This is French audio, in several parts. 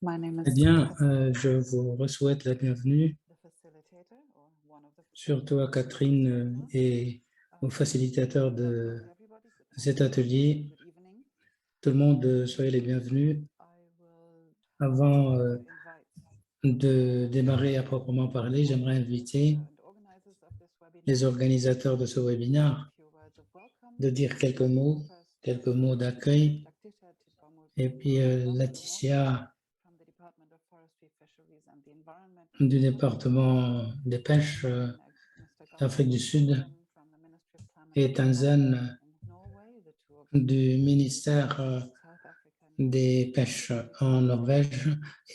Eh bien, je vous souhaite la bienvenue, surtout à Catherine et aux facilitateurs de cet atelier. Tout le monde, soyez les bienvenus. Avant de démarrer à proprement parler, j'aimerais inviter les organisateurs de ce webinaire de dire quelques mots d'accueil. Et puis Laetitia du département des pêches d'Afrique du Sud et Tanzane du ministère des pêches en Norvège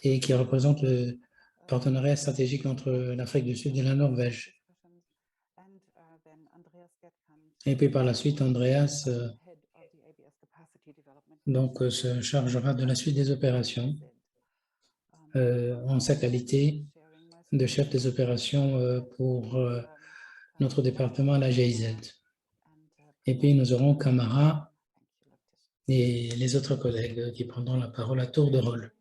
et qui représente le partenariat stratégique entre l'Afrique du Sud et la Norvège. Et puis par la suite, Andreas se chargera de la suite des opérations en sa qualité de chef des opérations pour notre département à la GIZ. Et puis nous aurons Camara et les autres collègues qui prendront la parole à tour de rôle.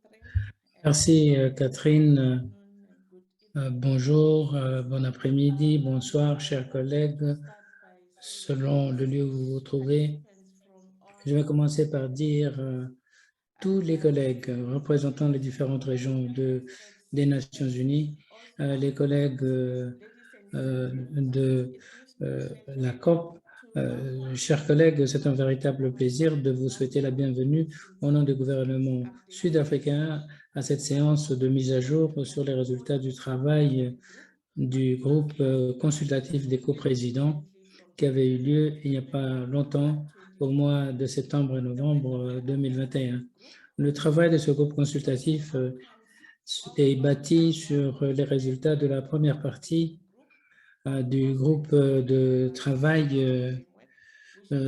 Merci Catherine. Bonjour, bon après-midi, bonsoir, chers collègues, selon le lieu où vous vous trouvez. Je vais commencer par dire tous les collègues représentant les différentes régions des Nations Unies, les collègues de la COP. Chers collègues, c'est un véritable plaisir de vous souhaiter la bienvenue au nom du gouvernement sud-africain à cette séance de mise à jour sur les résultats du travail du groupe consultatif des coprésidents qui avait eu lieu il n'y a pas longtemps, au mois de septembre et novembre 2021. Le travail de ce groupe consultatif est bâti sur les résultats de la première partie du groupe de travail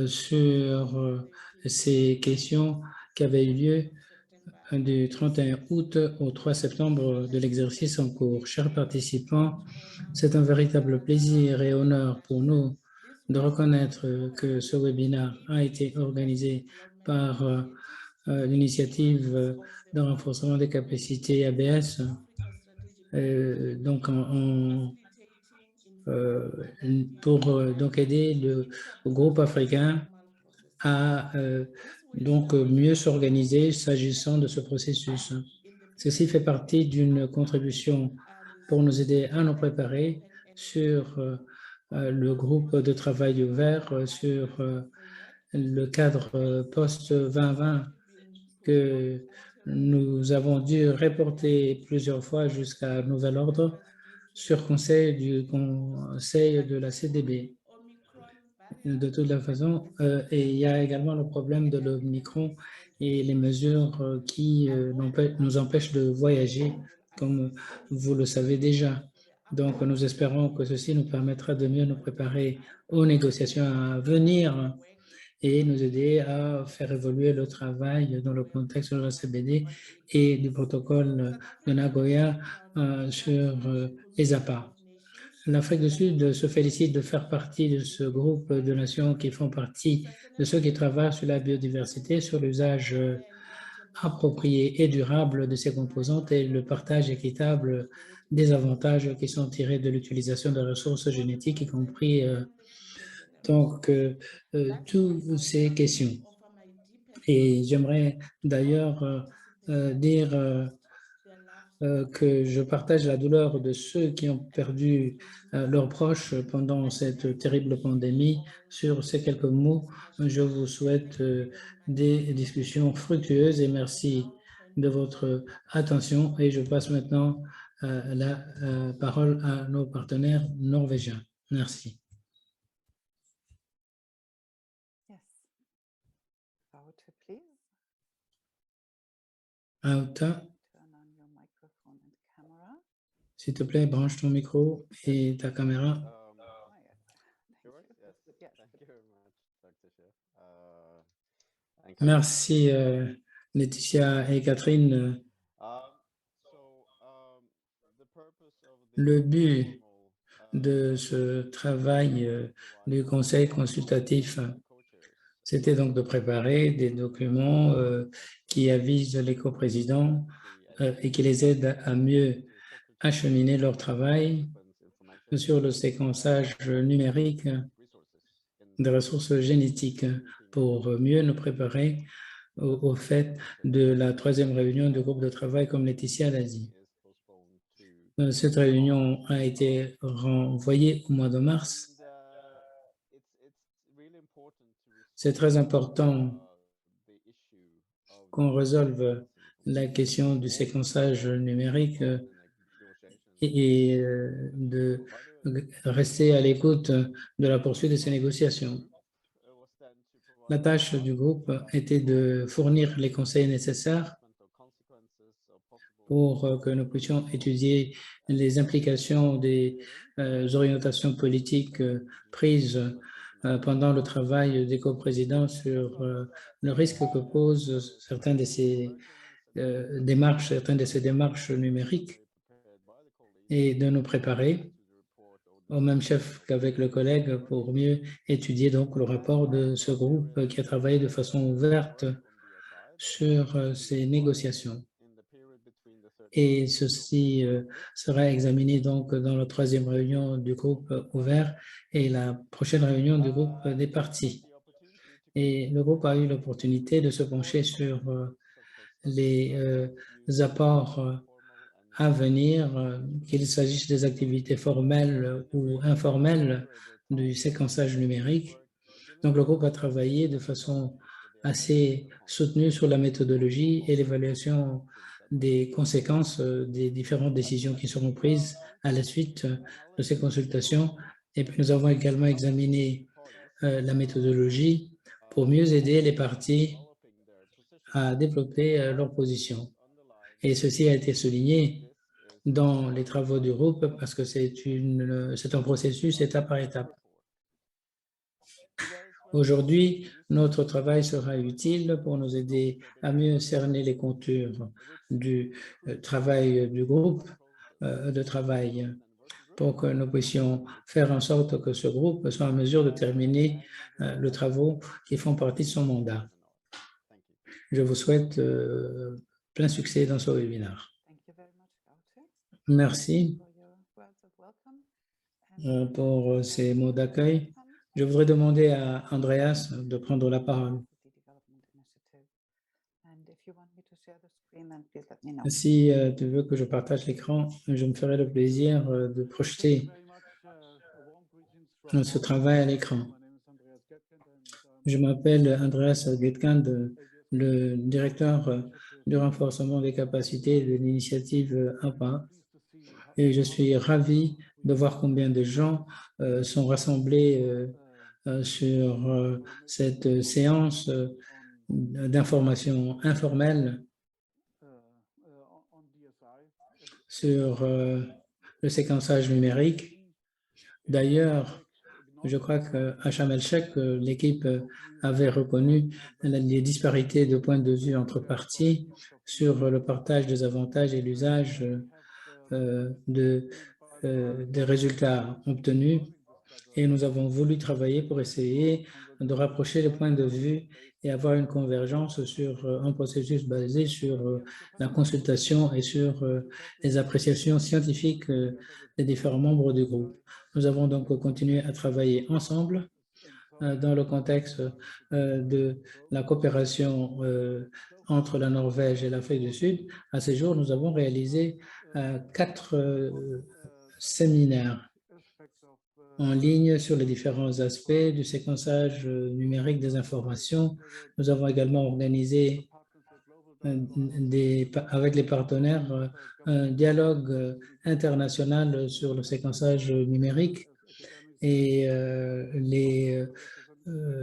sur ces questions qui avaient eu lieu du 31 août au 3 septembre de l'exercice en cours. Chers participants, c'est un véritable plaisir et honneur pour nous de reconnaître que ce webinaire a été organisé par l'initiative de renforcement des capacités ABS, pour aider le groupe africain à mieux s'organiser s'agissant de ce processus. Ceci fait partie d'une contribution pour nous aider à nous préparer sur le groupe de travail ouvert, sur le cadre post-2020 que nous avons dû reporter plusieurs fois jusqu'à nouvel ordre sur conseil du conseil de la CDB. De toute la façon, et il y a également le problème de l'Omicron et les mesures qui nous empêchent de voyager, comme vous le savez déjà. Donc, nous espérons que ceci nous permettra de mieux nous préparer aux négociations à venir et nous aider à faire évoluer le travail dans le contexte de la CBD et du protocole de Nagoya sur les APA. L'Afrique du Sud se félicite de faire partie de ce groupe de nations qui font partie de ceux qui travaillent sur la biodiversité, sur l'usage approprié et durable de ces composantes et le partage équitable des avantages qui sont tirés de l'utilisation des ressources génétiques, y compris toutes ces questions. Et j'aimerais d'ailleurs dire que je partage la douleur de ceux qui ont perdu leurs proches pendant cette terrible pandémie. Sur ces quelques mots, je vous souhaite des discussions fructueuses et merci de votre attention. Et je passe maintenant la parole à nos partenaires norvégiens. Merci. Auta. S'il te plaît, branche ton micro et ta caméra. Merci Laetitia et Catherine. Le but de ce travail du conseil consultatif, c'était donc de préparer des documents qui avisent les coprésidents et qui les aide à mieux acheminer leur travail sur le séquençage numérique des ressources génétiques pour mieux nous préparer au fait de la troisième réunion du groupe de travail, comme Laetitia l'a dit. Cette réunion a été renvoyée au mois de mars. C'est très important qu'on résolve la question du séquençage numérique et de rester à l'écoute de la poursuite de ces négociations. La tâche du groupe était de fournir les conseils nécessaires pour que nous puissions étudier les implications des orientations politiques prises pendant le travail des coprésidents sur le risque que posent certaines de ces démarches numériques et de nous préparer au même chef qu'avec le collègue pour mieux étudier donc le rapport de ce groupe qui a travaillé de façon ouverte sur ces négociations. Et ceci sera examiné donc dans la troisième réunion du groupe ouvert et la prochaine réunion du groupe des parties. Et le groupe a eu l'opportunité de se pencher sur les apports à venir, qu'il s'agisse des activités formelles ou informelles du séquençage numérique. Donc, le groupe a travaillé de façon assez soutenue sur la méthodologie et l'évaluation des conséquences des différentes décisions qui seront prises à la suite de ces consultations. Et puis, nous avons également examiné la méthodologie pour mieux aider les parties à développer leur position. Et ceci a été souligné dans les travaux du groupe parce que c'est un processus étape par étape. Aujourd'hui, notre travail sera utile pour nous aider à mieux cerner les contours du travail du groupe de travail pour que nous puissions faire en sorte que ce groupe soit en mesure de terminer les travaux qui font partie de son mandat. Je vous souhaite plein succès dans ce webinaire. Merci pour ces mots d'accueil. Je voudrais demander à Andreas de prendre la parole. Si tu veux que je partage l'écran, je me ferai le plaisir de projeter ce travail à l'écran. Je m'appelle Andreas Getkand, le directeur du renforcement des capacités de l'initiative APA, et je suis ravi de voir combien de gens sont rassemblés sur cette séance d'information informelle sur le séquençage numérique. D'ailleurs, je crois qu'à Sharm el-Sheikh, l'équipe avait reconnu les disparités de points de vue entre parties sur le partage des avantages et l'usage des résultats obtenus. Et nous avons voulu travailler pour essayer de rapprocher les points de vue et avoir une convergence sur un processus basé sur la consultation et sur les appréciations scientifiques des différents membres du groupe. Nous avons donc continué à travailler ensemble dans le contexte de la coopération entre la Norvège et l'Afrique du Sud. À ce jour, nous avons réalisé 4 séminaires en ligne sur les différents aspects du séquençage numérique des informations. Nous avons également organisé avec les partenaires un dialogue international sur le séquençage numérique et les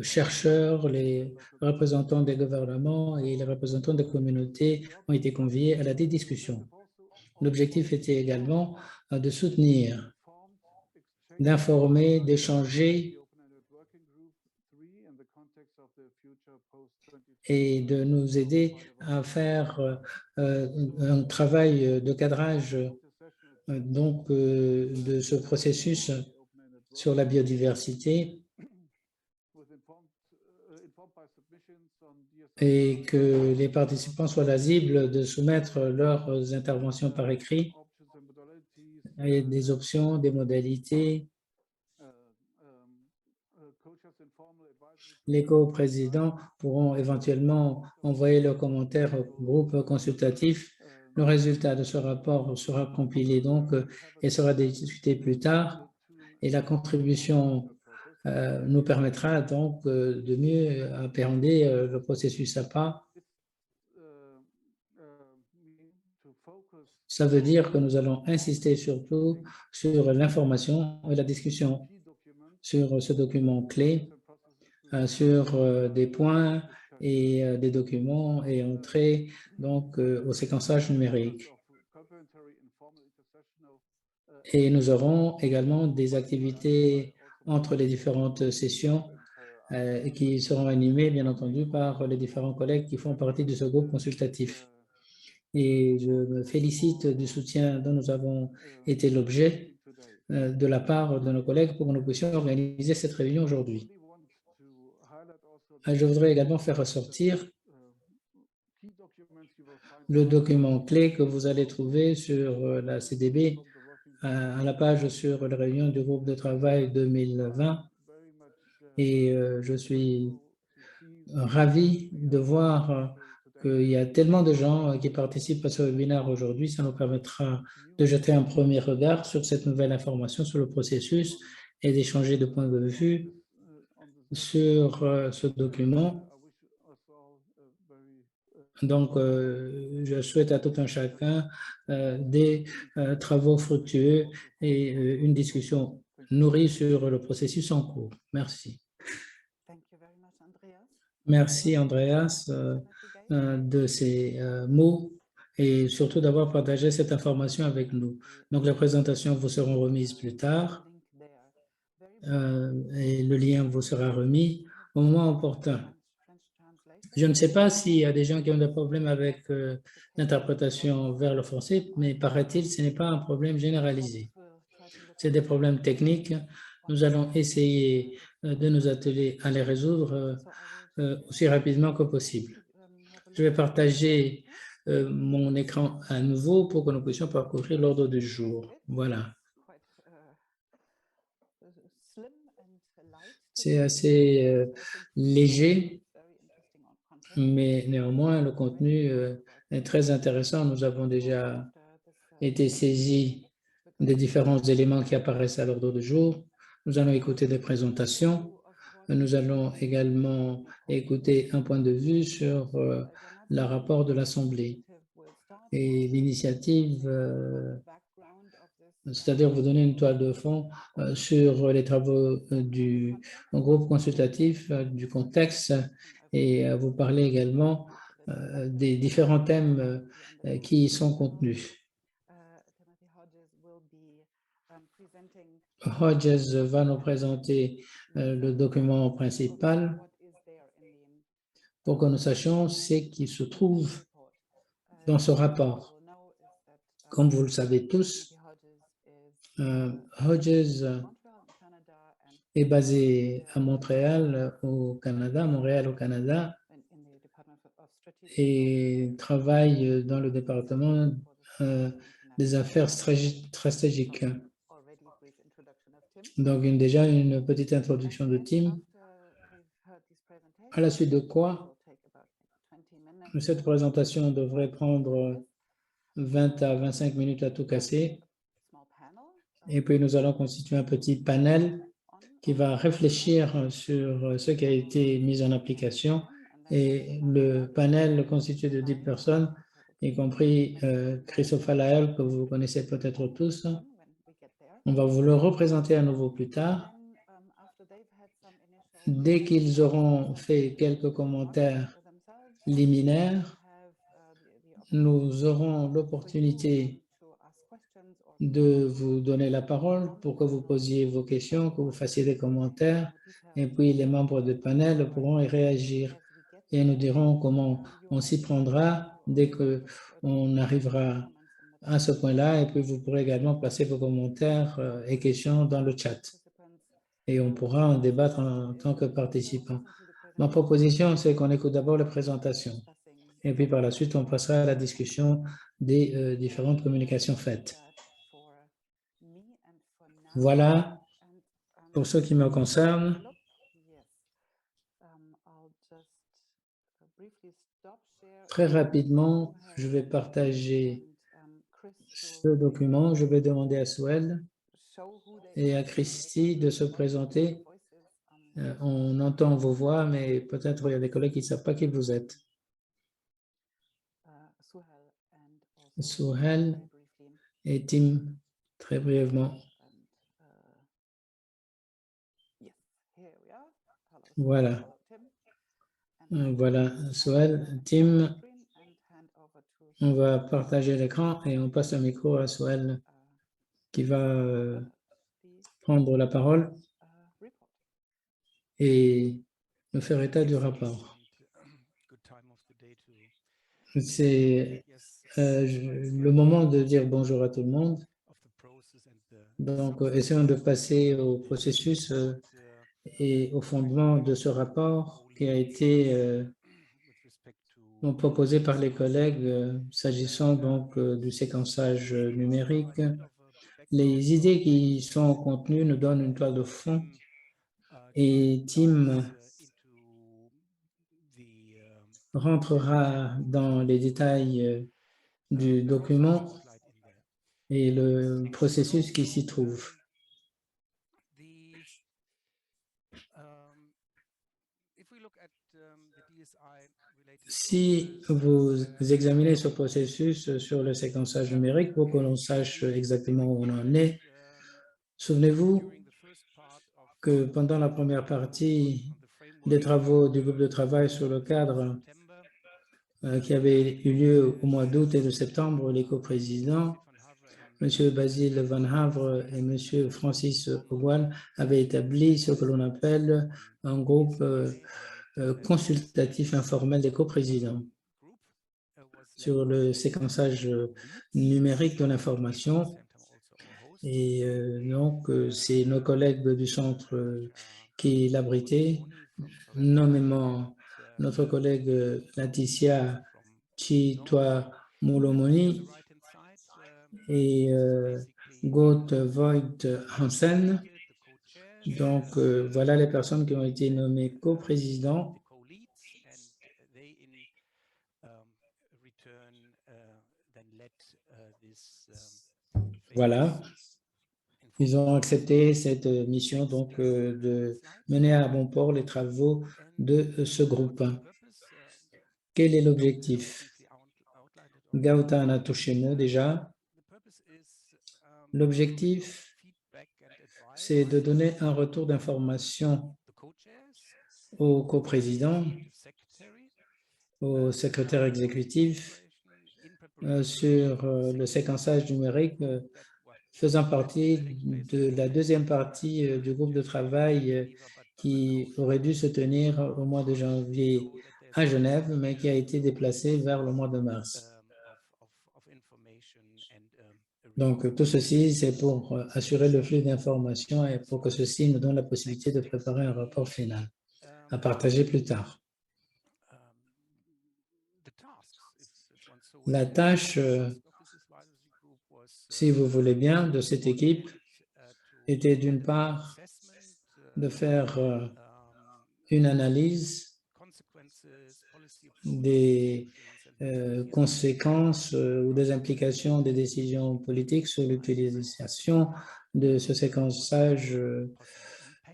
chercheurs, les représentants des gouvernements et les représentants des communautés ont été conviés à la discussion. L'objectif était également de soutenir, d'informer, d'échanger et de nous aider à faire un travail de cadrage donc de ce processus sur la biodiversité et que les participants soient lisibles de soumettre leurs interventions par écrit et des options, des modalités. Les co-présidents pourront éventuellement envoyer leurs commentaires au groupe consultatif. Le résultat de ce rapport sera compilé donc et sera discuté plus tard. Et la contribution nous permettra donc de mieux appréhender le processus APA. Ça veut dire que nous allons insister surtout sur l'information et la discussion sur ce document clé, sur des points et des documents et entrer donc au séquençage numérique. Et nous aurons également des activités entre les différentes sessions qui seront animées, bien entendu, par les différents collègues qui font partie de ce groupe consultatif. Et je me félicite du soutien dont nous avons été l'objet de la part de nos collègues pour que nous puissions organiser cette réunion aujourd'hui. Je voudrais également faire ressortir le document clé que vous allez trouver sur la CDB à la page sur la réunion du groupe de travail 2020. Et je suis ravi de voir qu'il y a tellement de gens qui participent à ce webinaire aujourd'hui. Ça nous permettra de jeter un premier regard sur cette nouvelle information, sur le processus et d'échanger de points de vue sur ce document. Donc, je souhaite à tout un chacun des travaux fructueux et une discussion nourrie sur le processus en cours. Merci. Merci, Andreas, de ces mots et surtout d'avoir partagé cette information avec nous. Donc, les présentations vous seront remises plus tard et le lien vous sera remis au moment opportun. Je ne sais pas s'il y a des gens qui ont des problèmes avec l'interprétation vers le français, mais paraît-il, ce n'est pas un problème généralisé. C'est des problèmes techniques. Nous allons essayer de nous atteler à les résoudre aussi rapidement que possible. Je vais partager mon écran à nouveau pour que nous puissions parcourir l'ordre du jour. Voilà. C'est assez léger, mais néanmoins, le contenu est très intéressant. Nous avons déjà été saisis des différents éléments qui apparaissent à l'ordre du jour. Nous allons écouter des présentations. Nous allons également écouter un point de vue sur le rapport de l'Assemblée et l'initiative, c'est-à-dire vous donner une toile de fond sur les travaux du groupe consultatif, du contexte, et vous parler également des différents thèmes qui y sont contenus. Hodges va nous présenter le document principal pour que nous sachions ce qui se trouve dans ce rapport. Comme vous le savez tous, Hodges est basé à Montréal, au Canada, et travaille dans le département des affaires stratégiques. Donc, déjà une petite introduction de Tim, à la suite de quoi cette présentation devrait prendre 20 à 25 minutes à tout casser. Et puis, nous allons constituer un petit panel qui va réfléchir sur ce qui a été mis en application. Et le panel constitué de 10 personnes, y compris Christophe Lael, que vous connaissez peut-être tous. On va vous le représenter à nouveau plus tard. Dès qu'ils auront fait quelques commentaires liminaires, nous aurons l'opportunité de vous donner la parole pour que vous posiez vos questions, que vous fassiez des commentaires, et puis les membres du panel pourront y réagir. Et nous dirons comment on s'y prendra dès qu'on arrivera à ce point-là, et puis vous pourrez également placer vos commentaires et questions dans le chat. et on pourra en débattre en tant que participant. Ma proposition, c'est qu'on écoute d'abord la présentation et puis par la suite, on passera à la discussion des différentes communications faites. Voilà pour ce qui me concerne. Très rapidement, je vais partager ce document. Je vais demander à Swell et à Christy de se présenter. On entend vos voix, mais peut-être il y a des collègues qui ne savent pas qui vous êtes. Souhel et Tim, très brièvement. Voilà. Voilà, Souhel, Tim, on va partager l'écran et on passe le micro à Souhel qui va prendre la parole et nous faire état du rapport. C'est le moment de dire bonjour à tout le monde. Donc, essayons de passer au processus et au fondement de ce rapport qui a été proposé par les collègues s'agissant donc du séquençage numérique. Les idées qui sont contenues nous donnent une toile de fond et Tim rentrera dans les détails du document et le processus qui s'y trouve. Si vous examinez ce processus sur le séquençage numérique pour que l'on sache exactement où on en est, souvenez-vous que pendant la première partie des travaux du groupe de travail sur le cadre qui avait eu lieu au mois d'août et de septembre, les coprésidents, M. Basile Van Havre et M. Francis Ogwal, avaient établi ce que l'on appelle un groupe consultatif informel des coprésidents sur le séquençage numérique de l'information. Et donc, c'est nos collègues du centre qui l'abritaient, nommément notre collègue Laetitia Chitwa Molomoni et Goethe Voigt Hansen. Donc, voilà les personnes qui ont été nommées coprésidents. Voilà. Ils ont accepté cette mission donc de mener à bon port les travaux de ce groupe. Quel est l'objectif? Gauta en a touché mot déjà. L'objectif, c'est de donner un retour d'information aux coprésidents, au secrétaire exécutif sur le séquençage numérique faisant partie de la deuxième partie du groupe de travail qui aurait dû se tenir au mois de janvier à Genève, mais qui a été déplacé vers le mois de mars. Donc, tout ceci, c'est pour assurer le flux d'informations et pour que ceci nous donne la possibilité de préparer un rapport final à partager plus tard. La tâche, si vous voulez bien, de cette équipe était d'une part de faire une analyse des conséquences ou des implications des décisions politiques sur l'utilisation de ce séquençage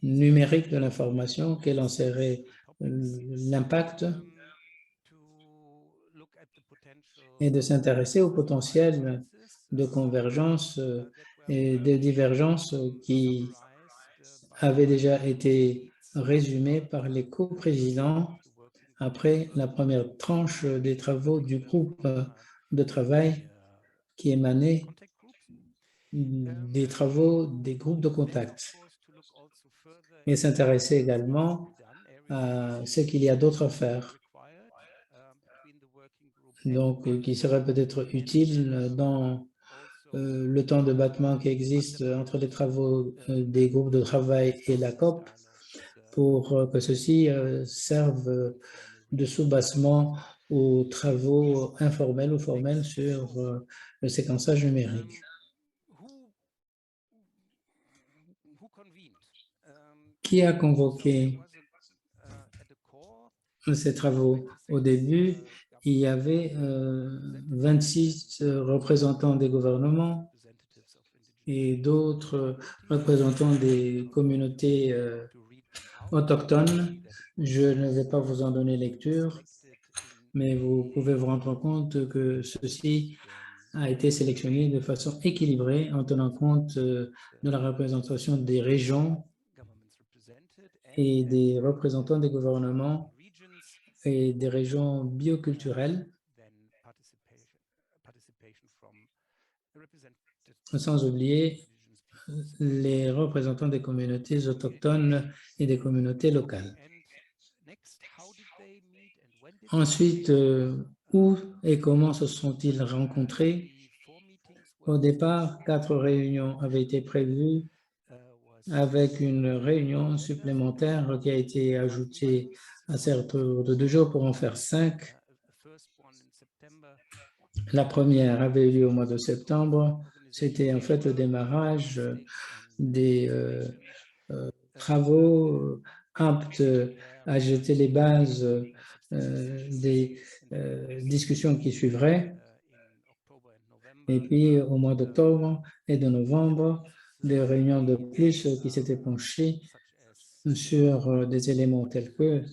numérique de l'information, quel en serait l'impact, et de s'intéresser au potentiel de convergence et de divergence qui avait déjà été résumé par les coprésidents après la première tranche des travaux du groupe de travail qui émanait des travaux des groupes de contact et s'intéresser également à ce qu'il y a d'autre à faire, donc qui serait peut-être utile dans le temps de battement qui existe entre les travaux des groupes de travail et la COP pour que ceci serve de soubassement aux travaux informels ou formels sur le séquençage numérique. Qui a convoqué ces travaux? Au début, il y avait 26 représentants des gouvernements et d'autres représentants des communautés autochtones. Je ne vais pas vous en donner lecture, mais vous pouvez vous rendre compte que ceci a été sélectionné de façon équilibrée en tenant compte de la représentation des régions et des représentants des gouvernements et des régions bioculturelles, sans oublier les représentants des communautés autochtones et des communautés locales. Ensuite, où et comment se sont-ils rencontrés? Au départ, 4 réunions avaient été prévues avec une réunion supplémentaire qui a été ajoutée à cette de 2 jours pour en faire 5. La première avait eu lieu au mois de septembre. C'était en fait le démarrage des travaux aptes à jeter les bases des discussions qui suivraient. Et puis, au mois d'octobre et de novembre, des réunions de plus qui s'étaient penchées sur des éléments tels que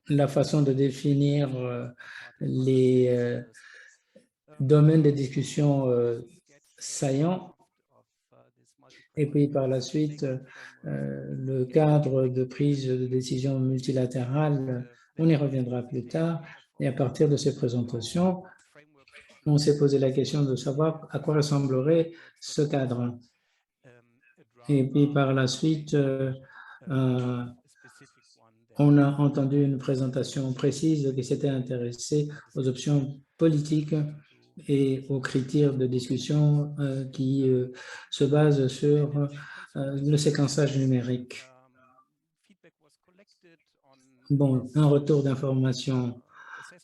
la façon de définir les domaines de discussion saillants, et puis par la suite, le cadre de prise de décision multilatérale, on y reviendra plus tard, et à partir de ces présentations, on s'est posé la question de savoir à quoi ressemblerait ce cadre. Et puis par la suite, on a entendu une présentation précise qui s'était intéressée aux options politiques et aux critères de discussion qui se basent sur le séquençage numérique. Bon, un retour d'information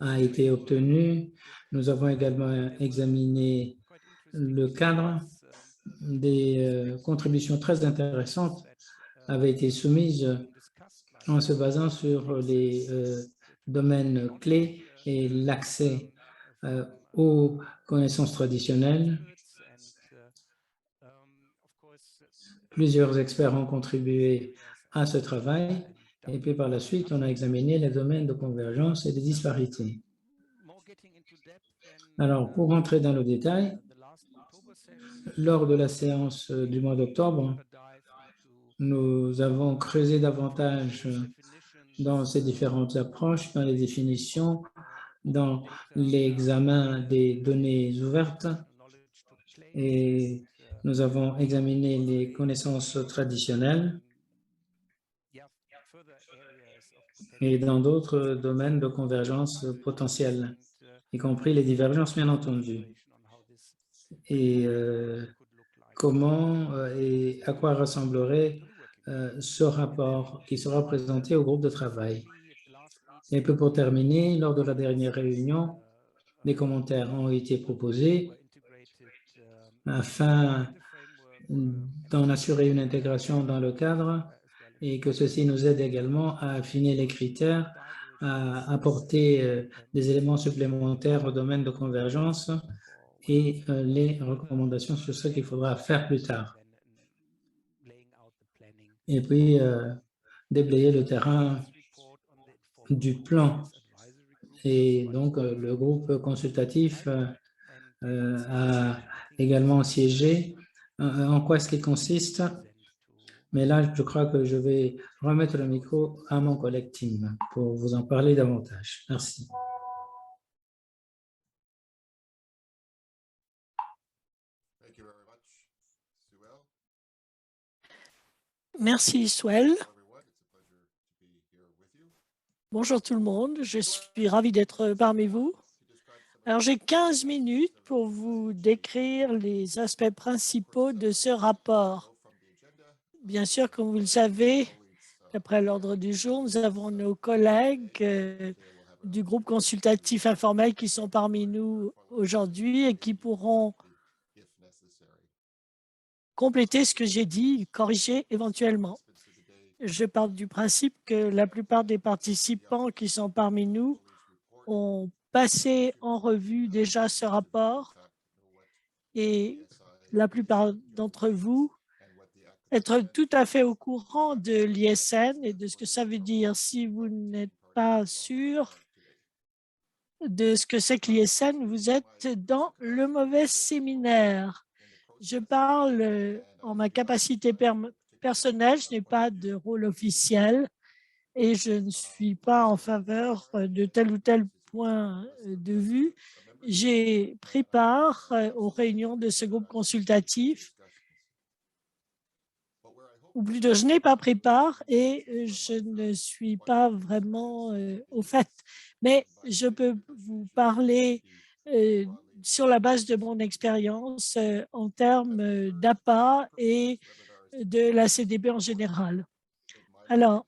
a été obtenu. Nous avons également examiné le cadre. Des contributions très intéressantes avaient été soumises en se basant sur les domaines clés et l'accès aux connaissances traditionnelles. Plusieurs experts ont contribué à ce travail et puis par la suite, on a examiné les domaines de convergence et de disparités. Alors, pour entrer dans le détail, lors de la séance du mois d'octobre, nous avons creusé davantage dans ces différentes approches, dans les définitions, dans l'examen des données ouvertes, et nous avons examiné les connaissances traditionnelles et dans d'autres domaines de convergence potentielle, y compris les divergences, bien entendu. Et comment et à quoi ressemblerait ce rapport qui sera présenté au groupe de travail. Et puis pour terminer, lors de la dernière réunion, des commentaires ont été proposés afin d'en assurer une intégration dans le cadre et que ceci nous aide également à affiner les critères, à apporter des éléments supplémentaires au domaine de convergence et les recommandations sur ce qu'il faudra faire plus tard. Et puis, déblayer le terrain du plan. Et donc, le groupe consultatif a également siégé. En quoi est-ce qu'il consiste? Mais là, je crois que je vais remettre le micro à mon collègue Tim pour vous en parler davantage. Merci. Merci, Suel. Bonjour tout le monde, je suis ravi d'être parmi vous. Alors, j'ai 15 minutes pour vous décrire les aspects principaux de ce rapport. Bien sûr, comme vous le savez, d'après l'ordre du jour, nous avons nos collègues du groupe consultatif informel qui sont parmi nous aujourd'hui et qui pourront compléter ce que j'ai dit, corriger éventuellement. Je pars du principe que la plupart des participants qui sont parmi nous ont passé en revue déjà ce rapport et la plupart d'entre vous être tout à fait au courant de l'ISN et de ce que ça veut dire. Si vous n'êtes pas sûr de ce que c'est que l'ISN, vous êtes dans le mauvais séminaire. Je parle en ma capacité personnelle, je n'ai pas de rôle officiel et je ne suis pas en faveur de tel ou tel point de vue. J'ai pris part aux réunions de ce groupe consultatif, ou plutôt je n'ai pas pris part et je ne suis pas vraiment au fait. Mais je peux vous parler sur la base de mon expérience en termes d'APA et de la CDB en général. Alors,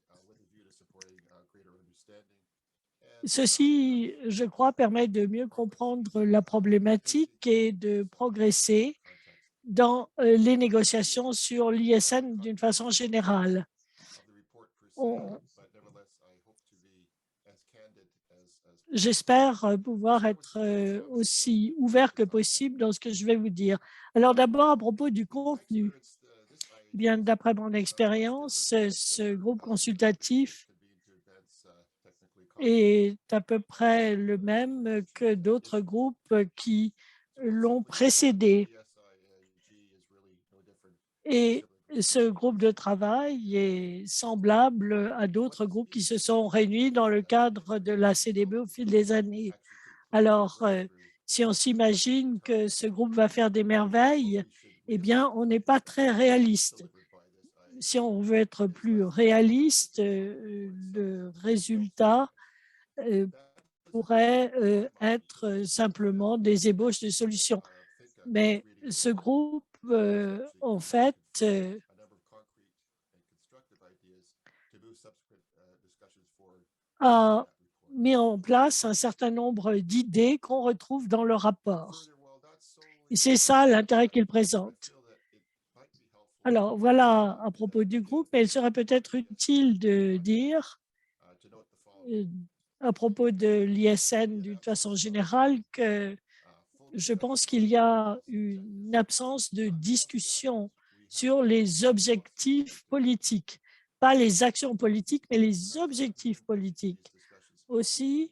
ceci, je crois, permet de mieux comprendre la problématique et de progresser dans les négociations sur l'ISN d'une façon générale. J'espère pouvoir être aussi ouvert que possible dans ce que je vais vous dire. Alors d'abord, à propos du contenu, bien d'après mon expérience, ce groupe consultatif est à peu près le même que d'autres groupes qui l'ont précédé. Et ce groupe de travail est semblable à d'autres groupes qui se sont réunis dans le cadre de la CDB au fil des années. Alors, si on s'imagine que ce groupe va faire des merveilles, eh bien, on n'est pas très réaliste. Si on veut être plus réaliste, le résultat pourrait être simplement des ébauches de solutions. Mais ce groupe, en fait, a mis en place un certain nombre d'idées qu'on retrouve dans le rapport. Et c'est ça l'intérêt qu'il présente. Alors, voilà à propos du groupe, mais il serait peut-être utile de dire à propos de l'ISN d'une façon générale que je pense qu'il y a une absence de discussion sur les objectifs politiques, pas les actions politiques, mais les objectifs politiques. Aussi,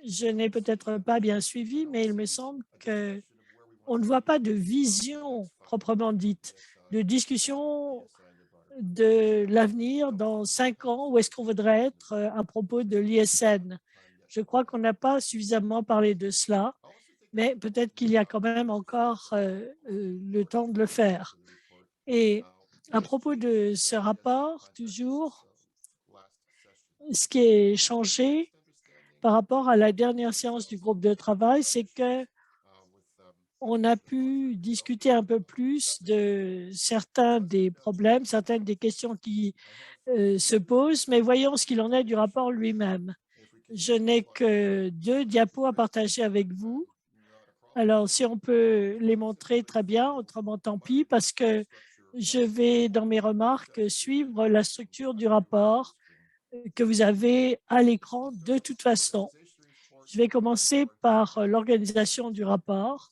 je n'ai peut-être pas bien suivi, mais il me semble qu'on ne voit pas de vision proprement dite, de discussion de l'avenir dans 5 ans, où est-ce qu'on voudrait être à propos de l'ISN. Je crois qu'on n'a pas suffisamment parlé de cela, mais peut-être qu'il y a quand même encore le temps de le faire. Et à propos de ce rapport, toujours, ce qui est changé par rapport à la dernière séance du groupe de travail, c'est que on a pu discuter un peu plus de certains des problèmes, certaines des questions qui se posent, mais voyons ce qu'il en est du rapport lui-même. Je n'ai que 2 diapos à partager avec vous. Alors, si on peut les montrer, très bien, autrement tant pis, parce que je vais, dans mes remarques, suivre la structure du rapport que vous avez à l'écran de toute façon. Je vais commencer par l'organisation du rapport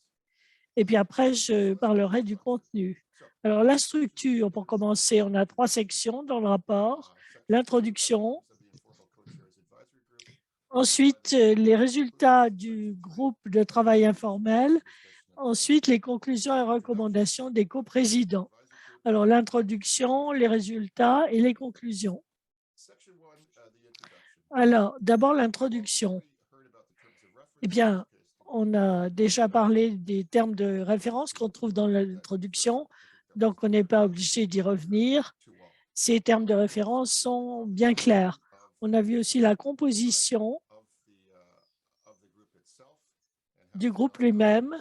et puis après, je parlerai du contenu. Alors, la structure, pour commencer, on a 3 sections dans le rapport. L'introduction, ensuite les résultats du groupe de travail informel, ensuite les conclusions et recommandations des coprésidents. Alors, l'introduction, les résultats et les conclusions. Alors, d'abord, l'introduction. Eh bien, on a déjà parlé des termes de référence qu'on trouve dans l'introduction, donc on n'est pas obligé d'y revenir. Ces termes de référence sont bien clairs. On a vu aussi la composition du groupe lui-même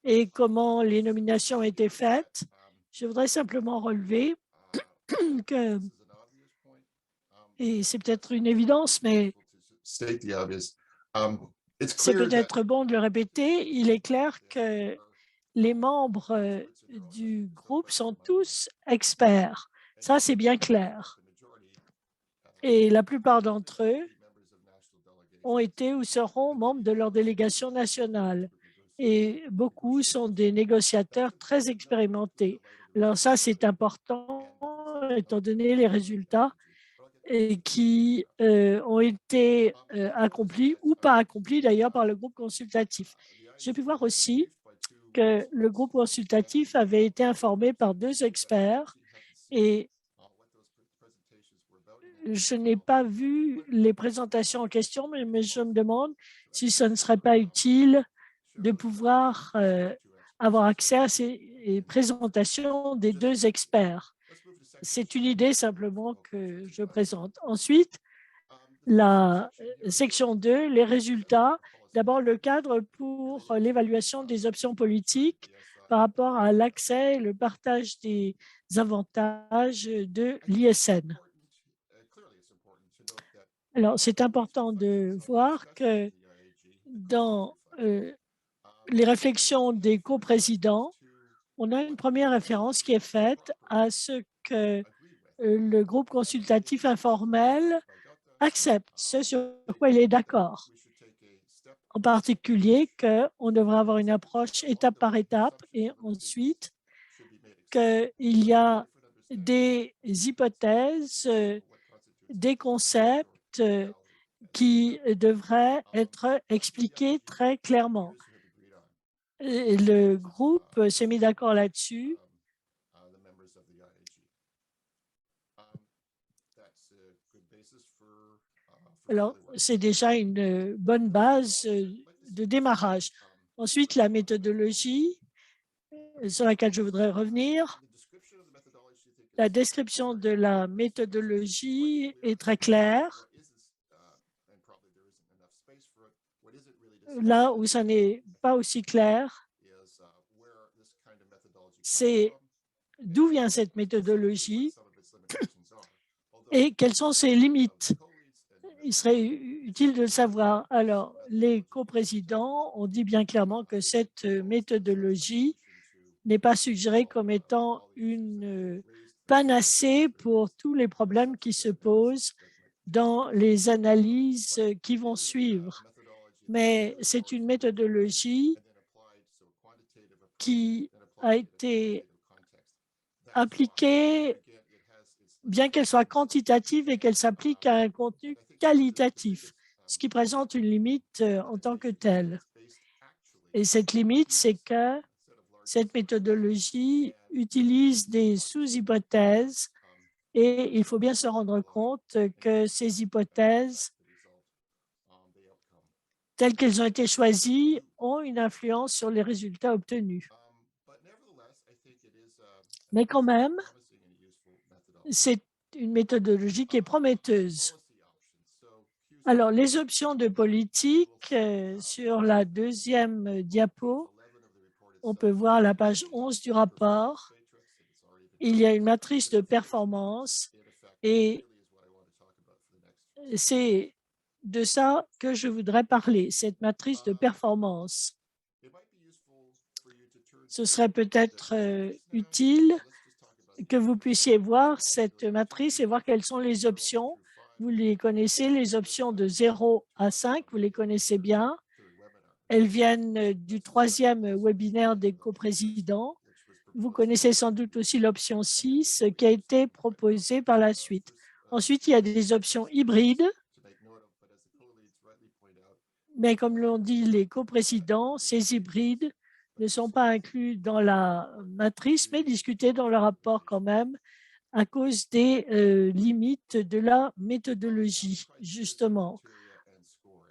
et comment les nominations ont été faites. Je voudrais simplement relever que, et c'est peut-être une évidence, mais c'est peut-être bon de le répéter, il est clair que les membres du groupe sont tous experts. Ça, c'est bien clair. Et la plupart d'entre eux ont été ou seront membres de leur délégation nationale. Et beaucoup sont des négociateurs très expérimentés. Alors ça, c'est important, étant donné les résultats qui ont été accomplis ou pas accomplis d'ailleurs par le groupe consultatif. J'ai pu voir aussi que le groupe consultatif avait été informé par 2 experts et je n'ai pas vu les présentations en question, mais je me demande si ce ne serait pas utile de pouvoir avoir accès à ces présentations des 2 experts. C'est une idée simplement que je présente. Ensuite, la section 2, les résultats. D'abord, le cadre pour l'évaluation des options politiques par rapport à l'accès et le partage des avantages de l'ISN. Alors, c'est important de voir que dans les réflexions des coprésidents, on a une première référence qui est faite à ce que le groupe consultatif informel accepte, ce sur quoi il est d'accord. En particulier qu'on devrait avoir une approche étape par étape et ensuite qu'il y a des hypothèses, des concepts qui devraient être expliqués très clairement. Et le groupe s'est mis d'accord là-dessus. Alors, c'est déjà une bonne base de démarrage. Ensuite, la méthodologie sur laquelle je voudrais revenir. La description de la méthodologie est très claire. Là où ça n'est pas aussi clair, c'est d'où vient cette méthodologie et quelles sont ses limites. Il serait utile de le savoir. Alors, les coprésidents ont dit bien clairement que cette méthodologie n'est pas suggérée comme étant une panacée pour tous les problèmes qui se posent dans les analyses qui vont suivre. Mais c'est une méthodologie qui a été appliquée, bien qu'elle soit quantitative et qu'elle s'applique à un contenu qualitatif, ce qui présente une limite en tant que telle. Et cette limite, c'est que cette méthodologie utilise des sous-hypothèses et il faut bien se rendre compte que ces hypothèses, telles qu'elles ont été choisies, ont une influence sur les résultats obtenus. Mais quand même, c'est une méthodologie qui est prometteuse. Alors, les options de politique, sur la deuxième diapo, on peut voir la page 11 du rapport. Il y a une matrice de performance et c'est de ça que je voudrais parler, cette matrice de performance. Ce serait peut-être utile que vous puissiez voir cette matrice et voir quelles sont les options. Vous les connaissez, les options de 0 à 5, vous les connaissez bien. Elles viennent du 3e webinaire des coprésidents. Vous connaissez sans doute aussi l'option 6 qui a été proposée par la suite. Ensuite, il y a des options hybrides. Mais comme l'ont dit les coprésidents, ces hybrides ne sont pas inclus dans la matrice, mais discutés dans le rapport quand même à cause des limites de la méthodologie, justement.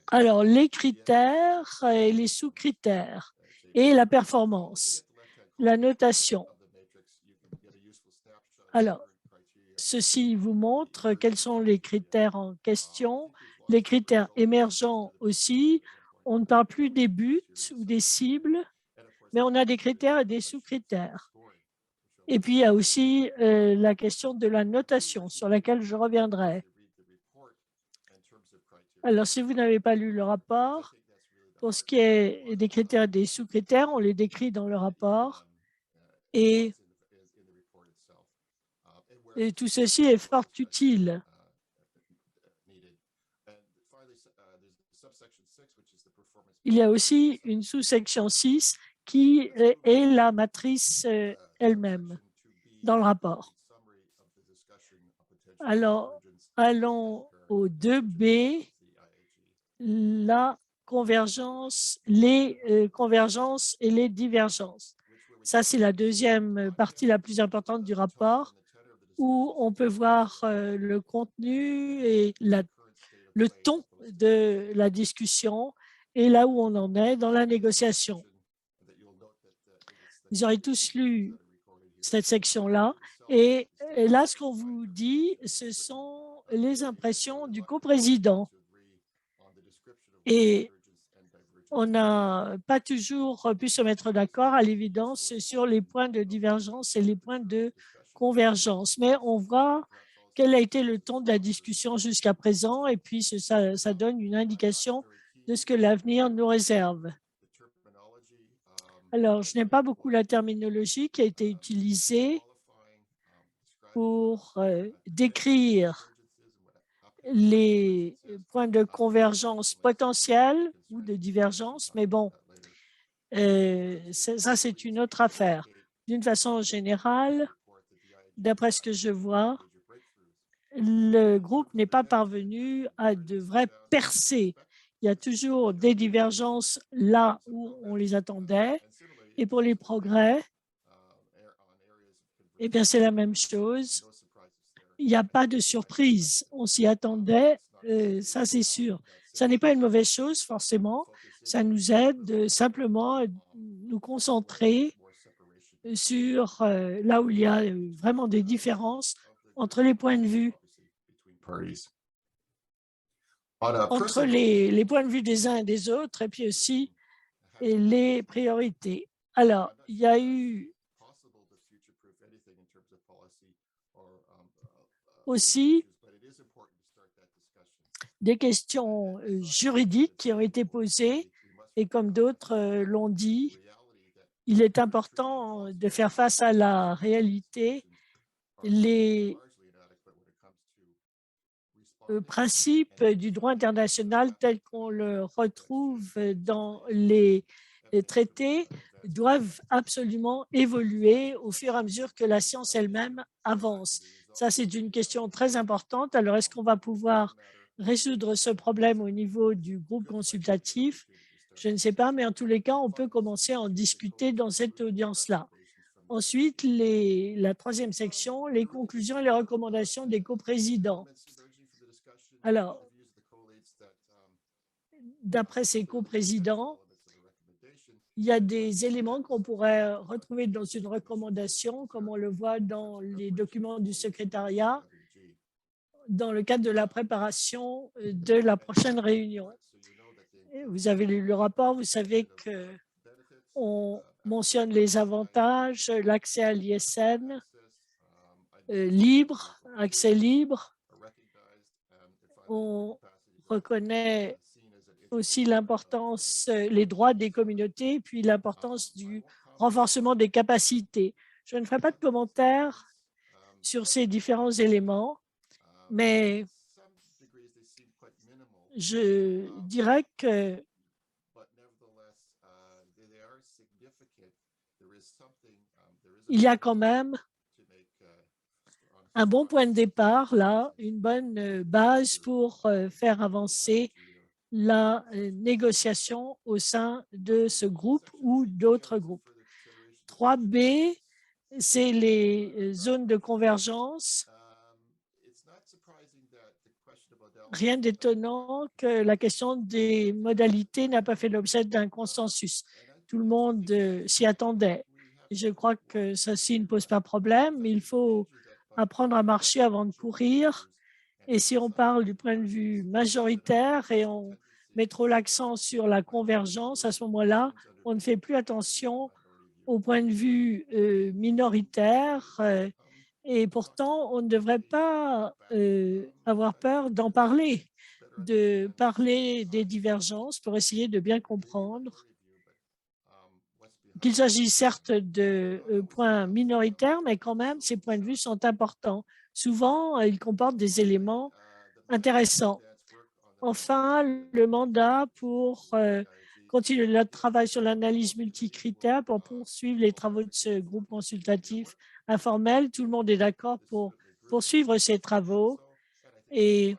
Alors, les critères et les sous-critères et la performance, la notation. Alors, ceci vous montre quels sont les critères en question, les critères émergents aussi. on ne parle plus des buts ou des cibles, mais on a des critères et des sous-critères. Et puis, il y a aussi la question de la notation sur laquelle je reviendrai. Alors, si vous n'avez pas lu le rapport, pour ce qui est des critères et des sous-critères, on les décrit dans le rapport et tout ceci est fort utile. Il y a aussi une sous-section 6 qui est la matrice elle-même dans le rapport. Alors, allons au 2B, la convergence, les convergences et les divergences. Ça, c'est la deuxième partie la plus importante du rapport où on peut voir le contenu et le ton de la discussion et là où on en est dans la négociation. Vous aurez tous lu cette section-là. Et là, ce qu'on vous dit, ce sont les impressions du coprésident. Et on n'a pas toujours pu se mettre d'accord, à l'évidence, sur les points de divergence et les points de convergence. Mais on voit quel a été le ton de la discussion jusqu'à présent et puis ça donne une indication de ce que l'avenir nous réserve. Alors, je n'aime pas beaucoup la terminologie qui a été utilisée pour décrire les points de convergence potentiels ou de divergence, mais bon, ça c'est une autre affaire. D'une façon générale, d'après ce que je vois, le groupe n'est pas parvenu à de vraies percées. Il y a toujours des divergences là où on les attendait. Et pour les progrès, eh bien, c'est la même chose. Il n'y a pas de surprise. On s'y attendait, ça c'est sûr. Ça n'est pas une mauvaise chose, forcément. Ça nous aide simplement à nous concentrer sur là où il y a vraiment des différences entre les points de vue. Entre les points de vue des uns et des autres, et puis aussi les priorités. Alors, il y a eu aussi des questions juridiques qui ont été posées et comme d'autres l'ont dit, il est important de faire face à la réalité. Les principes du droit international tel qu'on le retrouve dans les traités doivent absolument évoluer au fur et à mesure que la science elle-même avance. Ça, c'est une question très importante. Alors, est-ce qu'on va pouvoir résoudre ce problème au niveau du groupe consultatif? Je ne sais pas, mais en tous les cas, on peut commencer à en discuter dans cette audience-là. Ensuite, la troisième section, les conclusions et les recommandations des coprésidents. Alors, d'après ces coprésidents, il y a des éléments qu'on pourrait retrouver dans une recommandation, comme on le voit dans les documents du secrétariat, dans le cadre de la préparation de la prochaine réunion. Vous avez lu le rapport, vous savez qu'on mentionne les avantages, l'accès à l'ISN, libre, accès libre. On reconnaît aussi l'importance, les droits des communautés, puis l'importance du renforcement des capacités. Je ne ferai pas de commentaires sur ces différents éléments, mais je dirais que il y a quand même un bon point de départ, là, une bonne base pour faire avancer la négociation au sein de ce groupe ou d'autres groupes. 3B, c'est les zones de convergence. Rien d'étonnant que la question des modalités n'a pas fait l'objet d'un consensus. Tout le monde s'y attendait. Je crois que ceci ne pose pas problème, mais il faut apprendre à marcher avant de courir. Et si on parle du point de vue majoritaire et on met trop l'accent sur la convergence, à ce moment-là, on ne fait plus attention au point de vue minoritaire et pourtant, on ne devrait pas avoir peur d'en parler, de parler des divergences pour essayer de bien comprendre qu'il s'agit certes de points minoritaires, mais quand même, ces points de vue sont importants. Souvent, ils comportent des éléments intéressants. Enfin, le mandat pour continuer notre travail sur l'analyse multicritère pour poursuivre les travaux de ce groupe consultatif informel. Tout le monde est d'accord pour poursuivre ces travaux et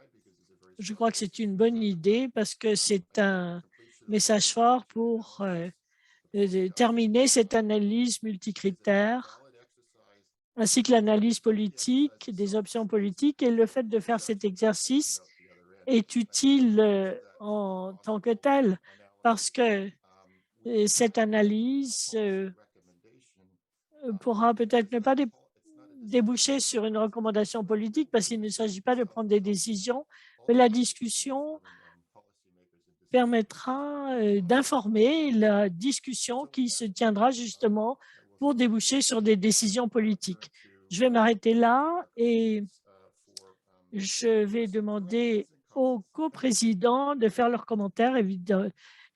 je crois que c'est une bonne idée parce que c'est un message fort pour terminer cette analyse multicritère ainsi que l'analyse politique des options politiques et le fait de faire cet exercice est utile en tant que tel parce que cette analyse pourra peut-être ne pas déboucher sur une recommandation politique parce qu'il ne s'agit pas de prendre des décisions, mais la discussion permettra d'informer la discussion qui se tiendra justement pour déboucher sur des décisions politiques. Je vais m'arrêter là et je vais demander aux coprésidents de faire leurs commentaires et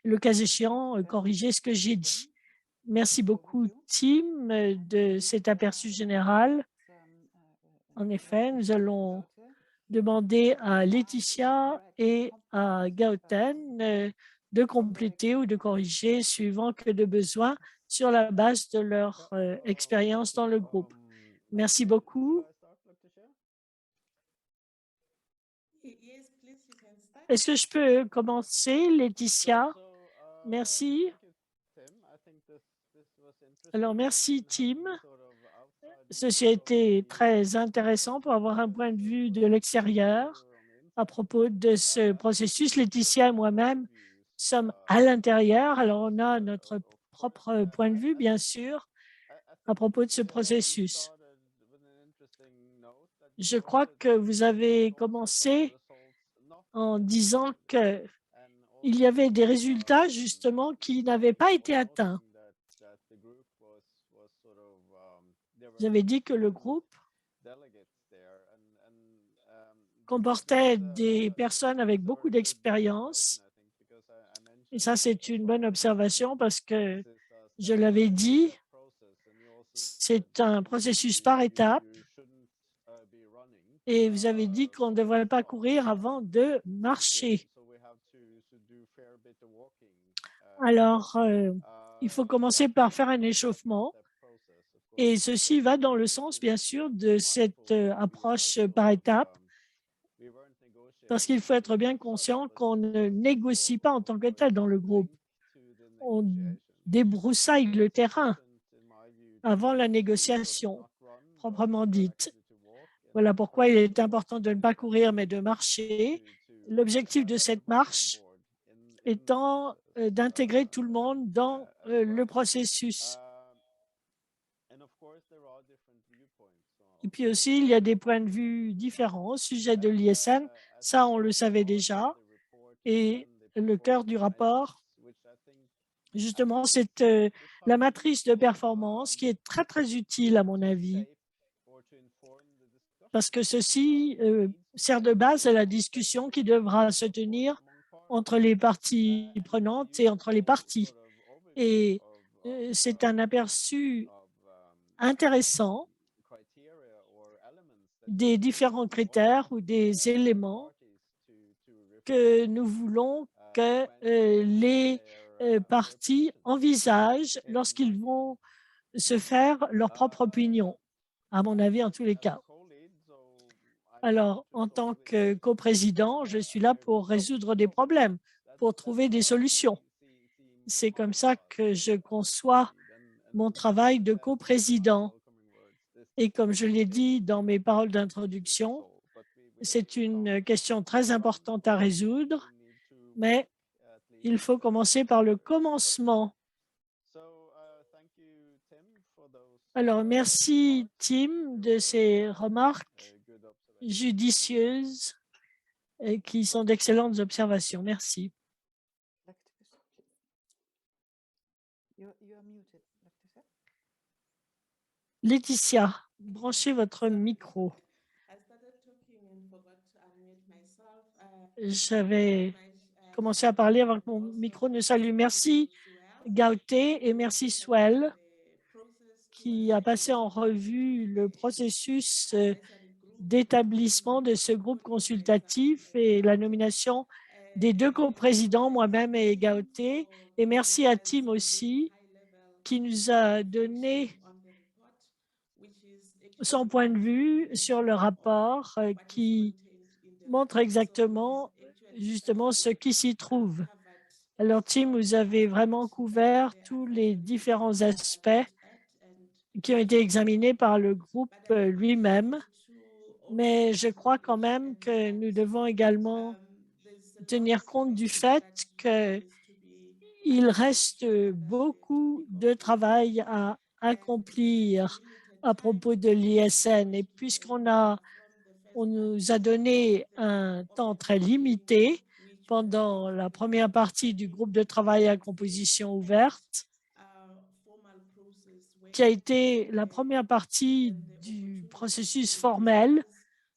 le cas échéant, corriger ce que j'ai dit. Merci beaucoup, Tim, de cet aperçu général. En effet, nous allons demander à Laetitia et à Gauten de compléter ou de corriger suivant que de besoin sur la base de leur expérience dans le groupe. Merci beaucoup. Est-ce que je peux commencer, Laetitia? Merci. Alors, merci, Tim. Ceci a été très intéressant pour avoir un point de vue de l'extérieur à propos de ce processus. Laetitia et moi-même sommes à l'intérieur, alors on a notre propre point de vue, bien sûr, à propos de ce processus. Je crois que vous avez commencé en disant qu'il y avait des résultats justement qui n'avaient pas été atteints. Vous avez dit que le groupe comportait des personnes avec beaucoup d'expérience. Et ça, c'est une bonne observation parce que, je l'avais dit, c'est un processus par étapes. Et vous avez dit qu'on ne devrait pas courir avant de marcher. Alors, il faut commencer par faire un échauffement. Et ceci va dans le sens, bien sûr, de cette approche par étapes, parce qu'il faut être bien conscient qu'on ne négocie pas en tant que tel dans le groupe. On débroussaille le terrain avant la négociation, proprement dite. Voilà pourquoi il est important de ne pas courir, mais de marcher. L'objectif de cette marche étant d'intégrer tout le monde dans le processus. Et puis aussi, il y a des points de vue différents au sujet de l'ISN. Ça, on le savait déjà. Et le cœur du rapport, justement, c'est la matrice de performance qui est très, très utile à mon avis, parce que ceci sert de base à la discussion qui devra se tenir entre les parties prenantes et entre les parties. Et c'est un aperçu intéressant des différents critères ou des éléments que nous voulons que les partis envisagent lorsqu'ils vont se faire leur propre opinion, à mon avis, en tous les cas. Alors, en tant que coprésident, je suis là pour résoudre des problèmes, pour trouver des solutions. C'est comme ça que je conçois mon travail de coprésident. Et comme je l'ai dit dans mes paroles d'introduction, c'est une question très importante à résoudre, mais il faut commencer par le commencement. Alors, merci Tim de ces remarques judicieuses et qui sont d'excellentes observations. Merci. Laetitia, branchez votre micro. J'avais commencé à parler avant que mon micro ne s'allume. Merci Gauthier et merci Swell qui a passé en revue le processus d'établissement de ce groupe consultatif et la nomination des deux coprésidents, moi-même et Gauthier. Et merci à Tim aussi qui nous a donné son point de vue sur le rapport qui montre exactement justement ce qui s'y trouve. Alors, Tim, vous avez vraiment couvert tous les différents aspects qui ont été examinés par le groupe lui-même, mais je crois quand même que nous devons également tenir compte du fait qu'il reste beaucoup de travail à accomplir à propos de l'ISN. Et on nous a donné un temps très limité pendant la première partie du groupe de travail à composition ouverte, qui a été la première partie du processus formel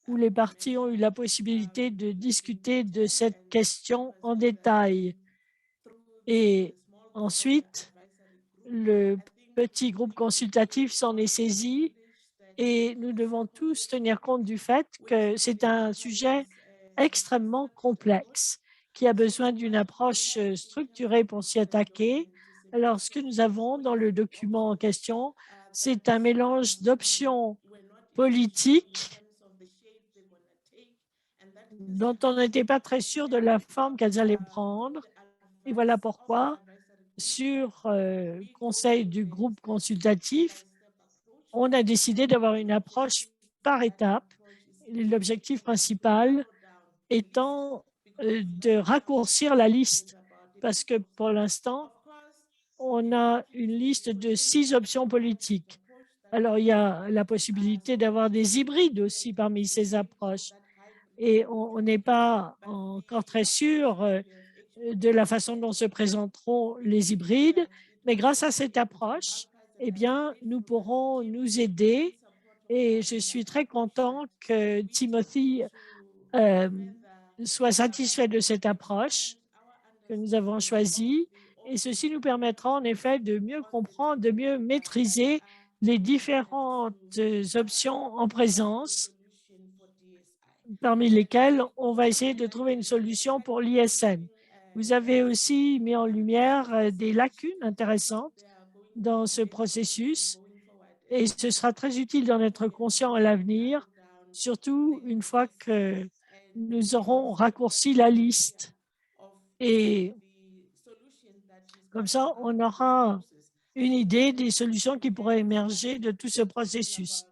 où les parties ont eu la possibilité de discuter de cette question en détail. Et ensuite, le petit groupe consultatif s'en est saisi et nous devons tous tenir compte du fait que c'est un sujet extrêmement complexe qui a besoin d'une approche structurée pour s'y attaquer. Alors, ce que nous avons dans le document en question, c'est un mélange d'options politiques dont on n'était pas très sûr de la forme qu'elles allaient prendre. Et voilà pourquoi, sur conseil du groupe consultatif, on a décidé d'avoir une approche par étapes. L'objectif principal étant de raccourcir la liste, parce que pour l'instant, on a une liste de 6 options politiques. Alors, il y a la possibilité d'avoir des hybrides aussi parmi ces approches. Et on n'est pas encore très sûr de la façon dont se présenteront les hybrides, mais grâce à cette approche, eh bien, nous pourrons nous aider. Et je suis très content que Timothy soit satisfait de cette approche que nous avons choisie. Et ceci nous permettra en effet de mieux comprendre, de mieux maîtriser les différentes options en présence, parmi lesquelles on va essayer de trouver une solution pour l'ISN. Vous avez aussi mis en lumière des lacunes intéressantes dans ce processus et ce sera très utile d'en être conscient à l'avenir, surtout une fois que nous aurons raccourci la liste. Et comme ça, on aura une idée des solutions qui pourraient émerger de tout ce processus.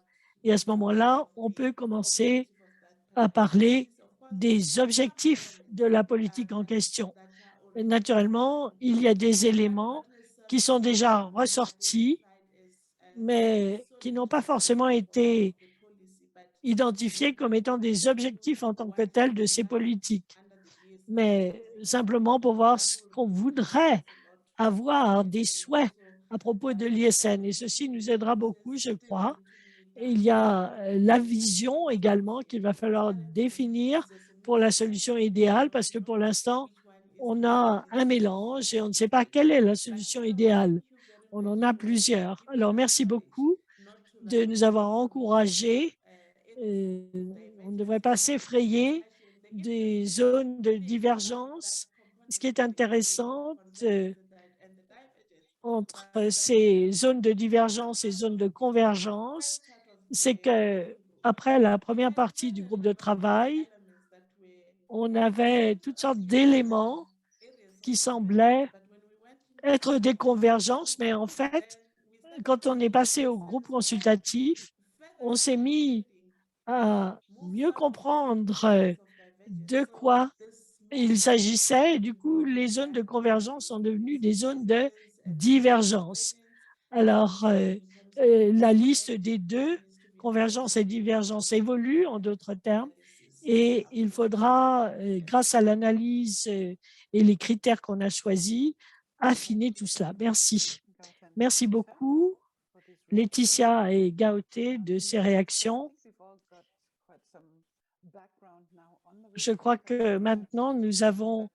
Et à ce moment-là, on peut commencer à parler des objectifs de la politique en question. Et naturellement, il y a des éléments qui sont déjà ressortis, mais qui n'ont pas forcément été identifiés comme étant des objectifs en tant que tels de ces politiques, mais simplement pour voir ce qu'on voudrait avoir, des souhaits à propos de l'ISN. Et ceci nous aidera beaucoup, je crois. Et il y a la vision également qu'il va falloir définir pour la solution idéale, parce que pour l'instant, on a un mélange et on ne sait pas quelle est la solution idéale. On en a plusieurs. Alors, merci beaucoup de nous avoir encouragés. On ne devrait pas s'effrayer des zones de divergence. Ce qui est intéressant entre ces zones de divergence et zones de convergence, c'est qu'après la première partie du groupe de travail, on avait toutes sortes d'éléments qui semblaient être des convergences, mais en fait, quand on est passé au groupe consultatif, on s'est mis à mieux comprendre de quoi il s'agissait et du coup, les zones de convergence sont devenues des zones de divergence. Alors, la liste des deux, convergence et divergence, évolue en d'autres termes et il faudra, grâce à l'analyse et les critères qu'on a choisis, affiner tout cela. Merci. Merci beaucoup, Laetitia et Gaoté, de ces réactions. Je crois que maintenant, nous avons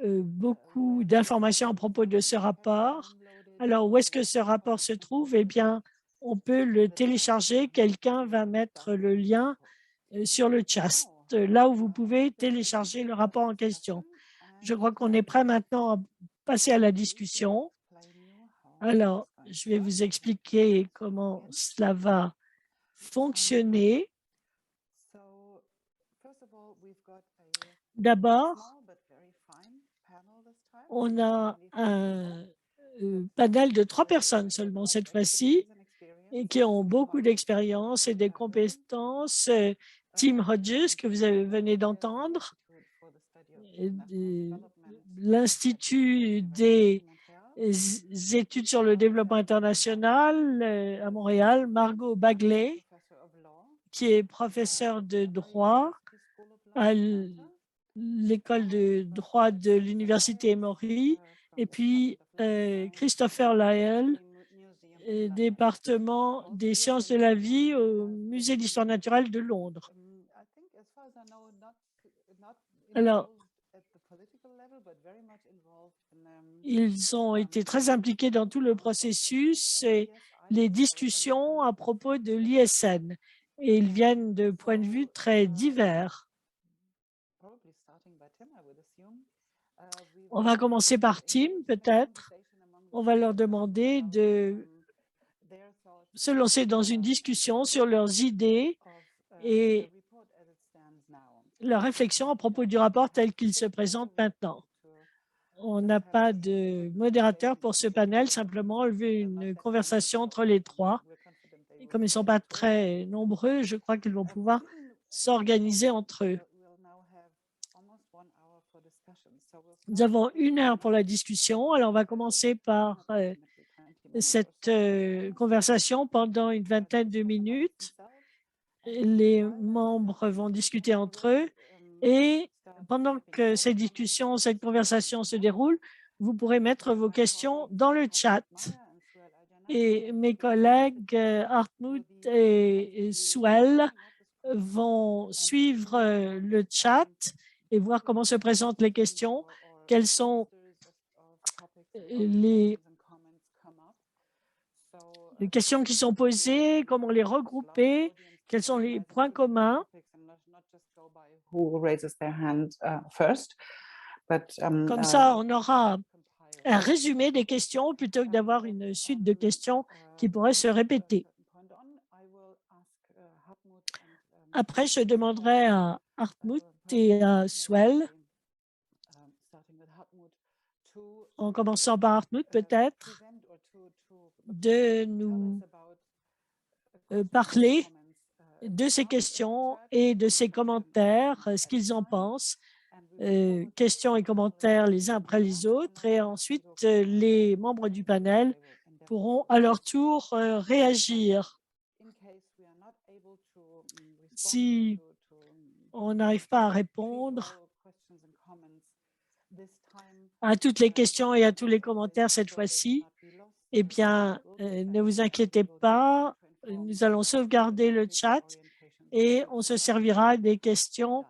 beaucoup d'informations à propos de ce rapport. Alors, où est-ce que ce rapport se trouve? Eh bien, on peut le télécharger. Quelqu'un va mettre le lien sur le chat, là où vous pouvez télécharger le rapport en question. Je crois qu'on est prêt maintenant à passer à la discussion. Alors, je vais vous expliquer comment cela va fonctionner. D'abord, on a un panel de 3 personnes seulement cette fois-ci et qui ont beaucoup d'expérience et des compétences. Tim Hodges, que vous venez d'entendre, l'Institut des études sur le développement international à Montréal, Margot Bagley, qui est professeure de droit à l'école de droit de l'Université Emory, et puis Christopher Lyell, département des sciences de la vie au Musée d'histoire naturelle de Londres. Alors, ils ont été très impliqués dans tout le processus et les discussions à propos de l'ISN, et ils viennent de points de vue très divers. On va commencer par Tim, peut-être. On va leur demander de se lancer dans une discussion sur leurs idées et leur réflexion à propos du rapport tel qu'il se présente maintenant. On n'a pas de modérateur pour ce panel, simplement on veut une conversation entre les trois. Et comme ils ne sont pas très nombreux, je crois qu'ils vont pouvoir s'organiser entre eux. Nous avons 1 heure pour la discussion. Alors, on va commencer par cette conversation pendant une vingtaine de minutes. Les membres vont discuter entre eux et pendant que cette discussion, cette conversation se déroule, vous pourrez mettre vos questions dans le chat. Et mes collègues Hartmut et Suel vont suivre le chat et voir comment se présentent les questions, quelles sont les questions qui sont posées, comment les regrouper, quels sont les points communs. Comme ça, on aura un résumé des questions plutôt que d'avoir une suite de questions qui pourraient se répéter. Après, je demanderai à Hartmut et à Suel, en commençant par Hartmut peut-être, de nous parler de ces questions et de ces commentaires, ce qu'ils en pensent, questions et commentaires les uns après les autres, et ensuite les membres du panel pourront à leur tour réagir. Si on n'arrive pas à répondre à toutes les questions et à tous les commentaires cette fois-ci, eh bien, ne vous inquiétez pas, nous allons sauvegarder le chat et on se servira des questions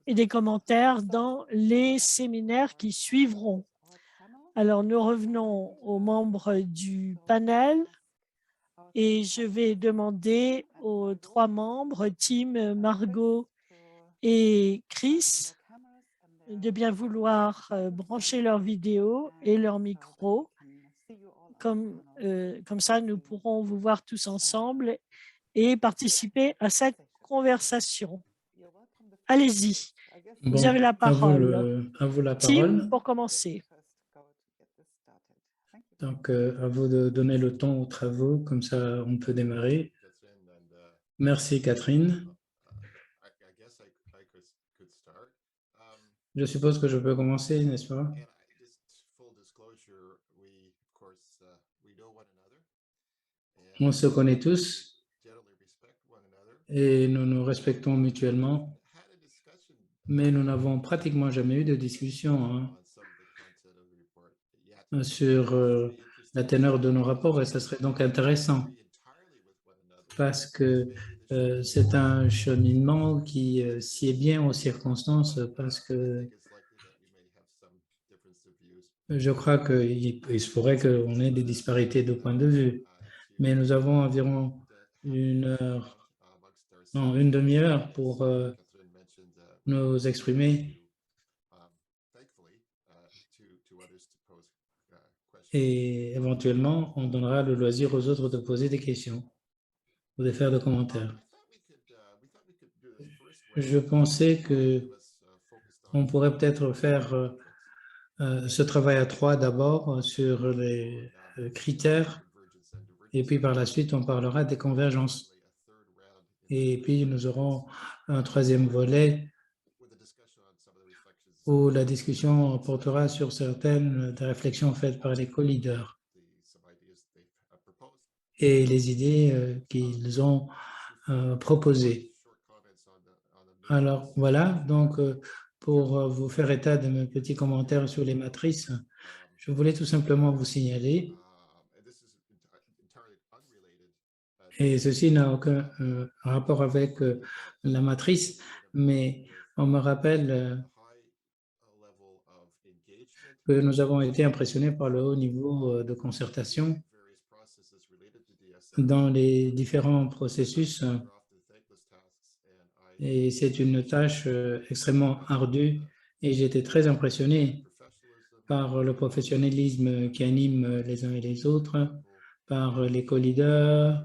et des commentaires dans les séminaires qui suivront. Alors, nous revenons aux membres du panel et je vais demander aux 3 membres, Tim, Margot et Chris, de bien vouloir brancher leur vidéo et leur micro. Comme ça, nous pourrons vous voir tous ensemble et participer à cette conversation. Allez-y, vous avez la parole. À vous la Tim, parole. pour commencer. Donc, à vous de donner le temps aux travaux, comme ça on peut démarrer. Merci Catherine. Je suppose que je peux commencer, n'est-ce pas? On se connaît tous et nous nous respectons mutuellement, mais nous n'avons pratiquement jamais eu de discussion sur la teneur de nos rapports et ça serait donc intéressant parce que c'est un cheminement qui sied bien aux circonstances parce que je crois qu'il se pourrait qu'on ait des disparités de point de vue, mais nous avons environ une heure, non, une demi-heure pour nous exprimer et éventuellement on donnera le loisir aux autres de poser des questions ou de faire des commentaires. Je pensais que on pourrait peut-être faire ce travail à trois d'abord sur les critères et puis par la suite on parlera des convergences. Et puis nous aurons un troisième volet où la discussion portera sur certaines des réflexions faites par les co-leaders et les idées qu'ils ont proposées. Alors voilà, donc pour vous faire état de mes petits commentaires sur les matrices, je voulais tout simplement vous signaler, et ceci n'a aucun rapport avec la matrice, mais on me rappelle que nous avons été impressionnés par le haut niveau de concertation dans les différents processus et c'est une tâche extrêmement ardue et j'ai été très impressionné par le professionnalisme qui anime les uns et les autres, par les co-leaders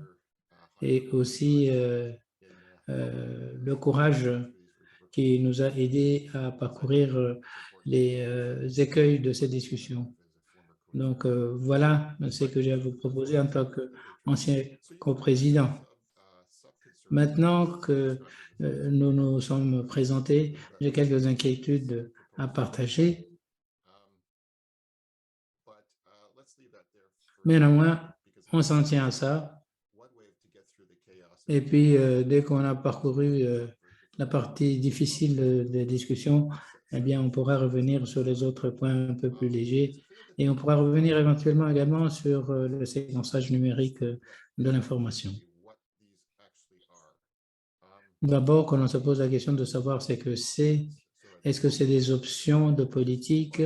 et aussi le courage qui nous a aidés à parcourir les écueils de ces discussions. Donc voilà ce que j'ai à vous proposer en tant qu'ancien coprésident. Maintenant que nous nous sommes présentés, j'ai quelques inquiétudes à partager. Mais néanmoins, on s'en tient à ça. Et puis, dès qu'on a parcouru la partie difficile des discussions, eh bien, on pourra revenir sur les autres points un peu plus légers et on pourra revenir éventuellement également sur le séquençage numérique de l'information. D'abord, quand on se pose la question de savoir ce que c'est, est-ce que c'est des options de politique,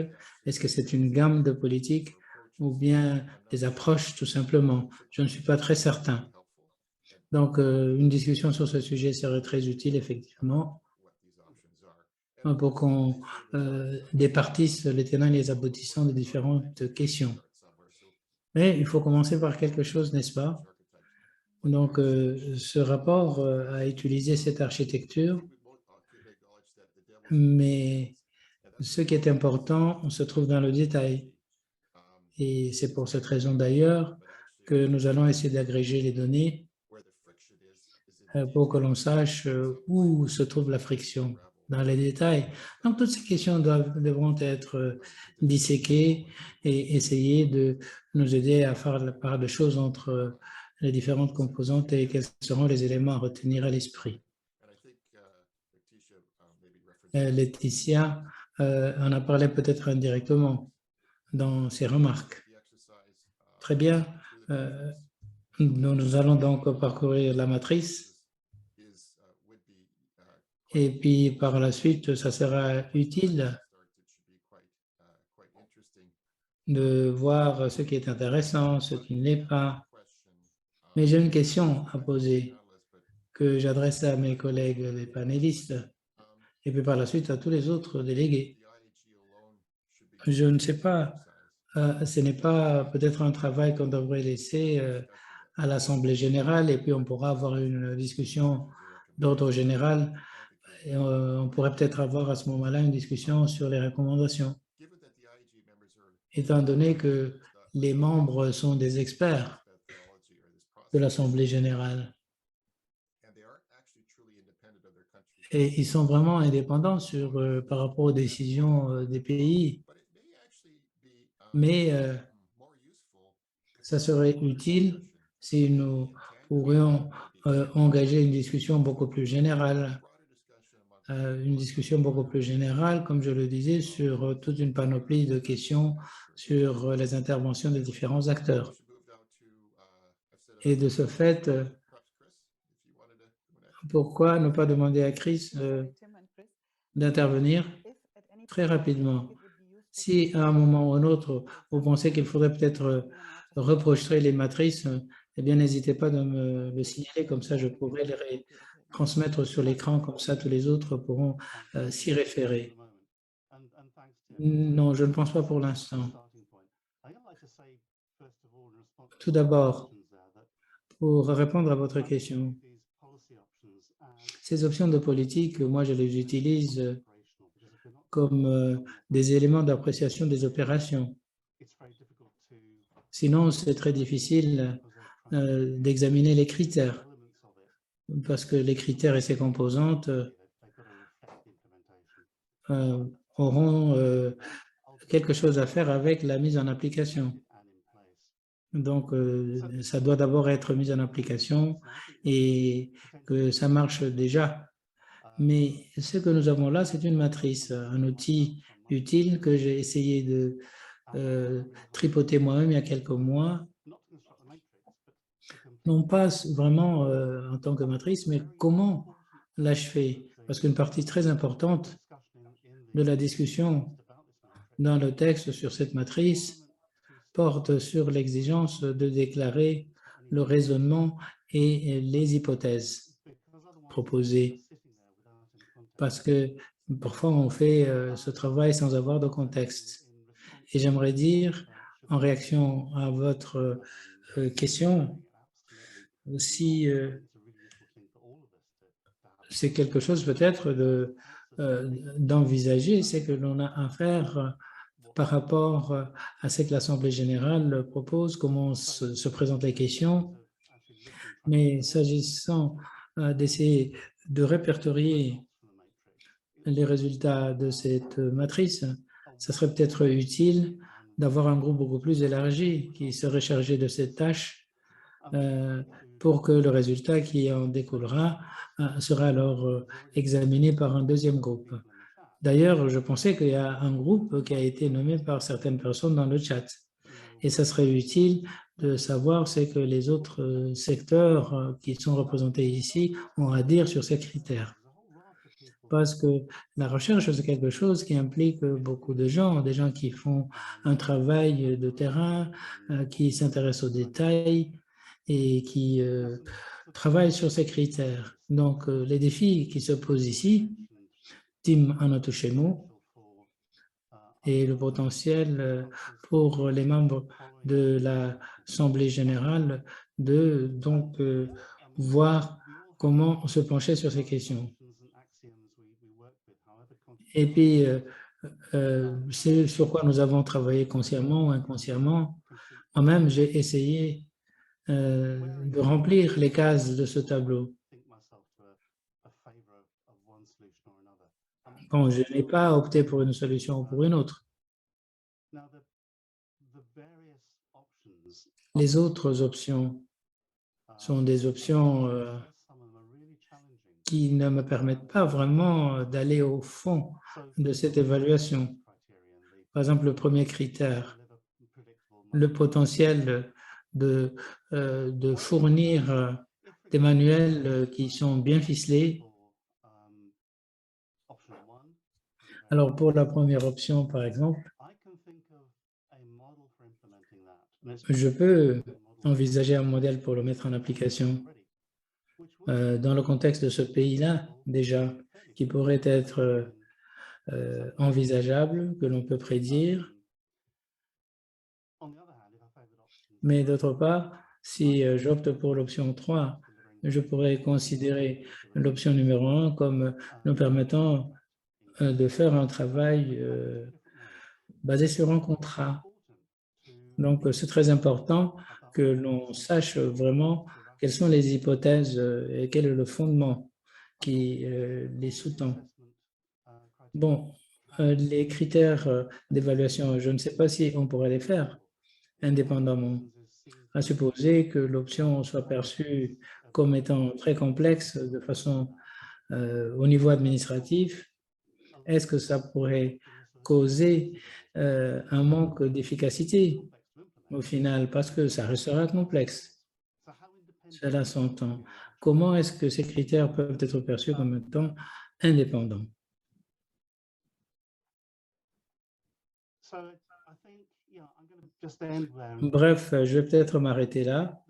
est-ce que c'est une gamme de politique ou bien des approches tout simplement. Je ne suis pas très certain. Donc, une discussion sur ce sujet serait très utile, effectivement, pour qu'on départisse les tenants et les aboutissants des différentes questions. Mais il faut commencer par quelque chose, n'est-ce pas? Donc, ce rapport a utilisé cette architecture, mais ce qui est important, on se trouve dans le détail. Et c'est pour cette raison d'ailleurs que nous allons essayer d'agréger les données pour que l'on sache où se trouve la friction dans les détails. Donc, toutes ces questions devront être disséquées et essayer de nous aider à faire la part des choses entre les différentes composantes et quels seront les éléments à retenir à l'esprit. Laetitia en a parlé peut-être indirectement dans ses remarques. Très bien. Nous allons donc parcourir la matrice et puis par la suite, ça sera utile de voir ce qui est intéressant, ce qui ne l'est pas. Mais j'ai une question à poser que j'adresse à mes collègues, les panélistes, et puis par la suite à tous les autres délégués. Je ne sais pas, ce n'est pas peut-être un travail qu'on devrait laisser à l'Assemblée générale et puis on pourra avoir une discussion d'ordre général et on pourrait peut-être avoir à ce moment-là une discussion sur les recommandations. Étant donné que les membres sont des experts de l'Assemblée générale et ils sont vraiment indépendants par rapport aux décisions des pays, mais ça serait utile si nous pourrions engager une discussion beaucoup plus générale une discussion beaucoup plus générale, comme je le disais, sur toute une panoplie de questions sur les interventions des différents acteurs. Et de ce fait, pourquoi ne pas demander à Chris d'intervenir très rapidement? Si à un moment ou un autre, vous pensez qu'il faudrait peut-être reprojeter les matrices, eh bien, n'hésitez pas de me le signaler, comme ça je pourrai les transmettre sur l'écran, comme ça tous les autres pourront s'y référer. Non, je ne pense pas pour l'instant. Tout d'abord, pour répondre à votre question, ces options de politique, moi je les utilise comme des éléments d'appréciation des opérations. Sinon, c'est très difficile d'examiner les critères, parce que les critères et ces composantes auront quelque chose à faire avec la mise en application. Donc, ça doit d'abord être mis en application et que ça marche déjà. Mais ce que nous avons là, c'est une matrice, un outil utile que j'ai essayé de tripoter moi-même il y a quelques mois, non pas vraiment en tant que matrice, mais comment l'achever. Parce qu'une partie très importante de la discussion dans le texte sur cette matrice porte sur l'exigence de déclarer le raisonnement et les hypothèses proposées. Parce que parfois, on fait ce travail sans avoir de contexte. Et j'aimerais dire, en réaction à votre question, si c'est quelque chose peut-être d'envisager, c'est que l'on a affaire par rapport à ce que l'Assemblée générale propose, comment se présentent les questions. Mais s'agissant d'essayer de répertorier les résultats de cette matrice, ça serait peut-être utile d'avoir un groupe beaucoup plus élargi qui serait chargé de cette tâche pour que le résultat qui en découlera sera alors examiné par un deuxième groupe. D'ailleurs, je pensais qu'il y a un groupe qui a été nommé par certaines personnes dans le chat. Et ça serait utile de savoir ce que les autres secteurs qui sont représentés ici ont à dire sur ces critères. Parce que la recherche, c'est quelque chose qui implique beaucoup de gens, des gens qui font un travail de terrain, qui s'intéressent aux détails et qui travaillent sur ces critères. Donc, les défis qui se posent ici, Tim en a touché mot, et le potentiel pour les membres de l'Assemblée générale de donc voir comment se pencher sur ces questions. Et puis, c'est sur quoi nous avons travaillé consciemment ou inconsciemment. Moi-même, j'ai essayé de remplir les cases de ce tableau. Bon, je n'ai pas opté pour une solution ou pour une autre. Les autres options sont des options qui ne me permettent pas vraiment d'aller au fond de cette évaluation. Par exemple, le premier critère, le potentiel de fournir des manuels qui sont bien ficelés. Alors, pour la première option, par exemple, je peux envisager un modèle pour le mettre en application dans le contexte de ce pays-là, déjà, qui pourrait être envisageable, que l'on peut prédire. Mais d'autre part, si j'opte pour l'option 3, je pourrais considérer l'option numéro 1 comme nous permettant de faire un travail basé sur un contrat. Donc, c'est très important que l'on sache vraiment quelles sont les hypothèses et quel est le fondement qui les sous-tend. Bon, les critères d'évaluation, je ne sais pas si on pourrait les faire indépendamment, à supposer que l'option soit perçue comme étant très complexe de façon au niveau administratif, est-ce que ça pourrait causer un manque d'efficacité au final, parce que ça restera complexe. Cela s'entend. Comment est-ce que ces critères peuvent être perçus comme étant indépendants? Bref, je vais peut-être m'arrêter là,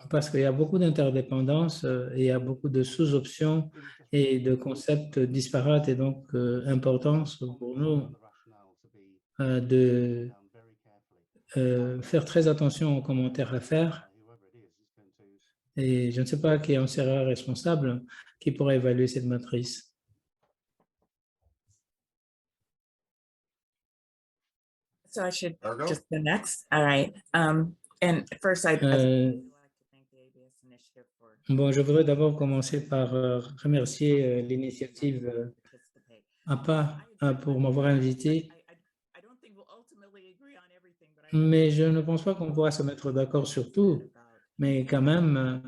parce qu'il y a beaucoup d'interdépendances et il y a beaucoup de sous-options et de concepts disparates et donc importants pour nous de faire très attention aux commentaires à faire. Et je ne sais pas qui en sera responsable, qui pourra évaluer cette matrice. So I should just go next. All right. And first, Bon, je voudrais d'abord commencer par remercier l'initiative APA pour m'avoir invité. Mais je ne pense pas qu'on pourra se mettre d'accord sur tout. Mais quand même,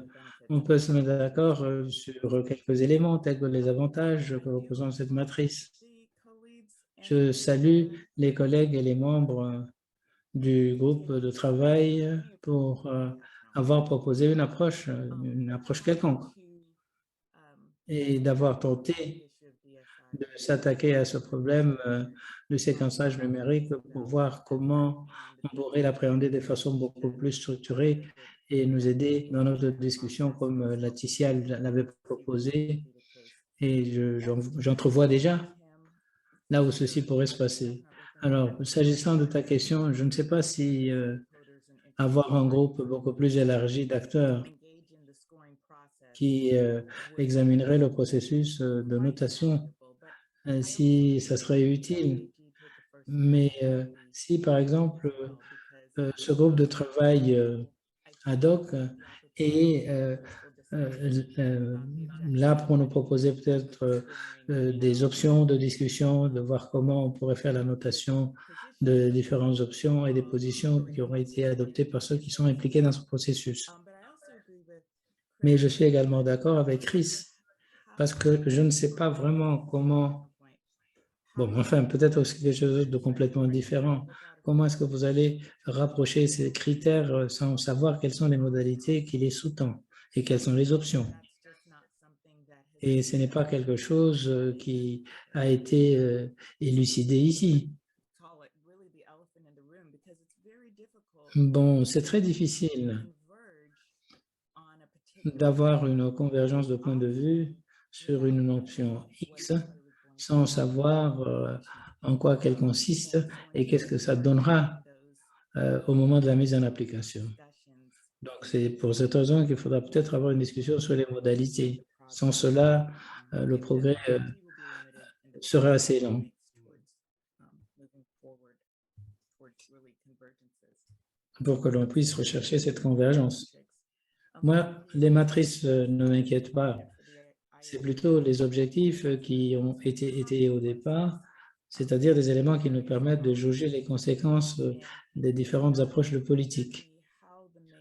on peut se mettre d'accord sur quelques éléments tels que les avantages que représente cette matrice. Je salue les collègues et les membres du groupe de travail pour avoir proposé une approche quelconque et d'avoir tenté de s'attaquer à ce problème de séquençage numérique pour voir comment on pourrait l'appréhender de façon beaucoup plus structurée et nous aider dans notre discussion comme Laetitia l'avait proposé. Et j'entrevois déjà là où ceci pourrait se passer. Alors, s'agissant de ta question, je ne sais pas si avoir un groupe beaucoup plus élargi d'acteurs qui examinerait le processus de notation, si ça serait utile. Mais si, par exemple, ce groupe de travail ad hoc est là pour nous proposer peut-être des options de discussion, de voir comment on pourrait faire la notation de différentes options et des positions qui auraient été adoptées par ceux qui sont impliqués dans ce processus. Mais je suis également d'accord avec Chris, parce que je ne sais pas vraiment comment, bon, enfin, peut-être aussi quelque chose de complètement différent. Comment est-ce que vous allez rapprocher ces critères sans savoir quelles sont les modalités qui les sous-tendent et quelles sont les options? Et ce n'est pas quelque chose qui a été élucidé ici. Bon, c'est très difficile d'avoir une convergence de points de vue sur une option X sans savoir en quoi qu'elle consiste et qu'est-ce que ça donnera au moment de la mise en application. Donc, c'est pour cette raison qu'il faudra peut-être avoir une discussion sur les modalités. Sans cela, le progrès sera assez lent. Pour que l'on puisse rechercher cette convergence. Moi, les matrices ne m'inquiètent pas. C'est plutôt les objectifs qui ont été au départ, c'est-à-dire des éléments qui nous permettent de jauger les conséquences des différentes approches de politique.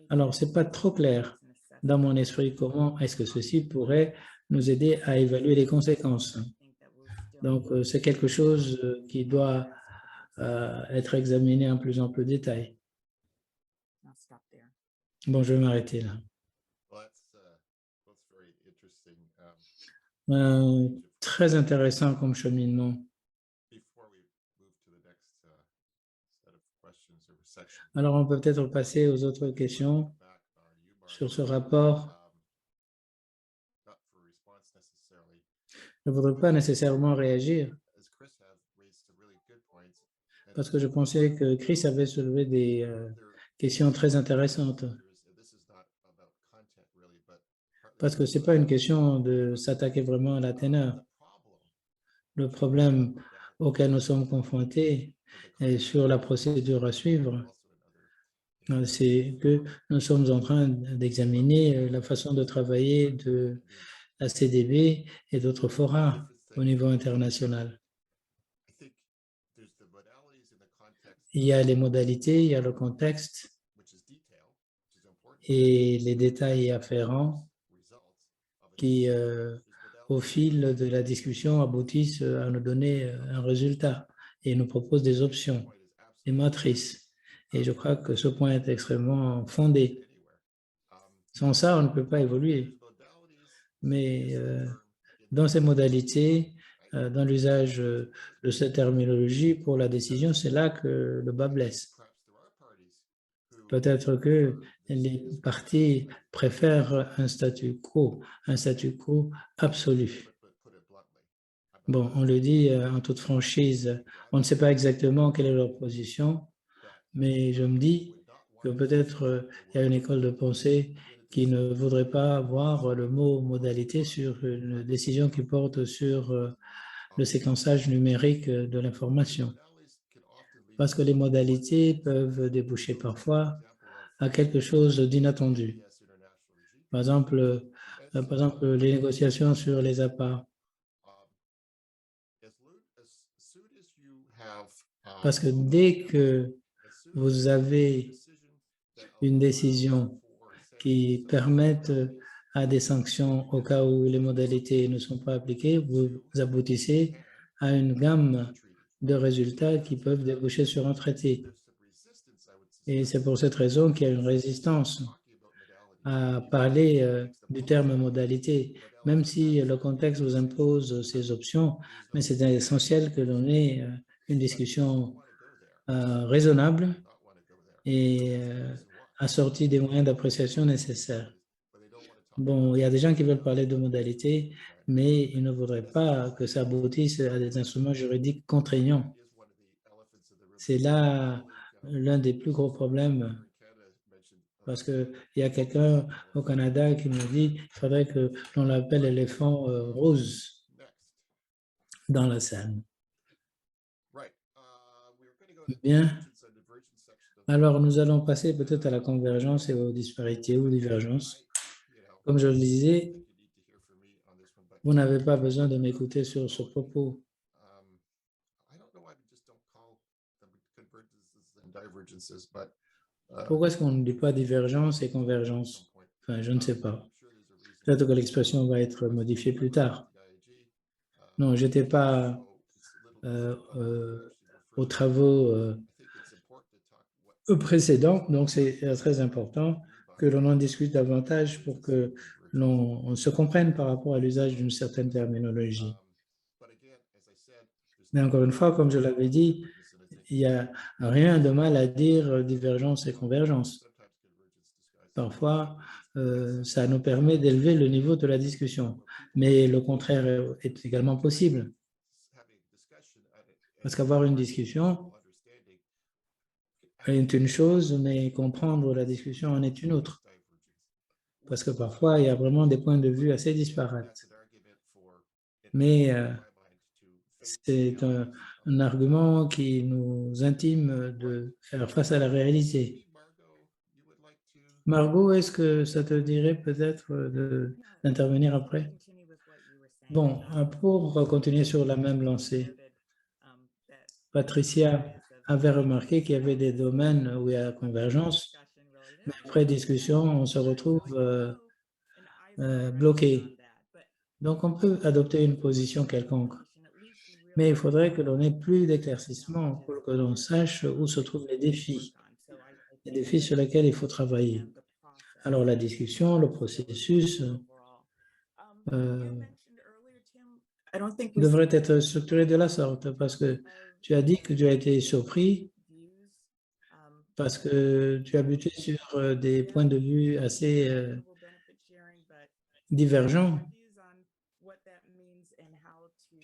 Alors, ce n'est pas trop clair dans mon esprit comment est-ce que ceci pourrait nous aider à évaluer les conséquences. Donc, c'est quelque chose qui doit être examiné en plus ample détail. Bon, je vais m'arrêter là. Très intéressant comme cheminement. Alors, on peut peut-être passer aux autres questions sur ce rapport. Je ne voudrais pas nécessairement réagir parce que je pensais que Chris avait soulevé des questions très intéressantes. Parce que ce n'est pas une question de s'attaquer vraiment à la teneur. Le problème auquel nous sommes confrontés et sur la procédure à suivre, c'est que nous sommes en train d'examiner la façon de travailler de la CDB et d'autres forats au niveau international. Il y a les modalités, il y a le contexte et les détails afférents qui, au fil de la discussion, aboutissent à nous donner un résultat et nous proposent des options, des matrices. Et je crois que ce point est extrêmement fondé. Sans ça, on ne peut pas évoluer. Mais dans ces modalités, dans l'usage de cette terminologie pour la décision, c'est là que le bas blesse. Peut-être que les partis préfèrent un statu quo absolu. Bon, on le dit en toute franchise, on ne sait pas exactement quelle est leur position, mais je me dis que peut-être il y a une école de pensée qui ne voudrait pas voir le mot modalité sur une décision qui porte sur le séquençage numérique de l'information. Parce que les modalités peuvent déboucher parfois à quelque chose d'inattendu. Par exemple, les négociations sur les appâts. Parce que dès que vous avez une décision qui permette à des sanctions au cas où les modalités ne sont pas appliquées, vous aboutissez à une gamme de résultats qui peuvent déboucher sur un traité. Et c'est pour cette raison qu'il y a une résistance à parler du terme modalité, même si le contexte vous impose ces options, mais c'est essentiel que l'on ait une discussion raisonnable et assortie des moyens d'appréciation nécessaires. Bon, il y a des gens qui veulent parler de modalité, mais ils ne voudraient pas que ça aboutisse à des instruments juridiques contraignants. C'est là l'un des plus gros problèmes, parce qu'il y a quelqu'un au Canada qui me dit qu'il faudrait que l'on l'appelle l'éléphant rose dans la scène. Bien. Alors, nous allons passer peut-être à la convergence et aux disparités ou divergences. Comme je le disais, vous n'avez pas besoin de m'écouter sur ce propos. Pourquoi est-ce qu'on ne dit pas divergence et convergence? Enfin, je ne sais pas. Peut-être que l'expression va être modifiée plus tard. Non, je n'étais pas aux travaux précédents, donc c'est très important que l'on en discute davantage pour que l'on se comprenne par rapport à l'usage d'une certaine terminologie. Mais encore une fois, comme je l'avais dit, il n'y a rien de mal à dire divergence et convergence. Parfois, ça nous permet d'élever le niveau de la discussion, mais le contraire est également possible. Parce qu'avoir une discussion est une chose, mais comprendre la discussion en est une autre. Parce que parfois, il y a vraiment des points de vue assez disparates. Mais c'est un argument qui nous intime de faire face à la réalité. Margot, est-ce que ça te dirait peut-être d'intervenir après? Bon, pour continuer sur la même lancée, Patricia avait remarqué qu'il y avait des domaines où il y a convergence, mais après discussion, on se retrouve bloqué. Donc, on peut adopter une position quelconque, mais il faudrait que l'on ait plus d'éclaircissement pour que l'on sache où se trouvent les défis sur lesquels il faut travailler. Alors, la discussion, le processus devrait être structuré de la sorte, parce que tu as dit que tu as été surpris parce que tu as buté sur des points de vue assez divergents.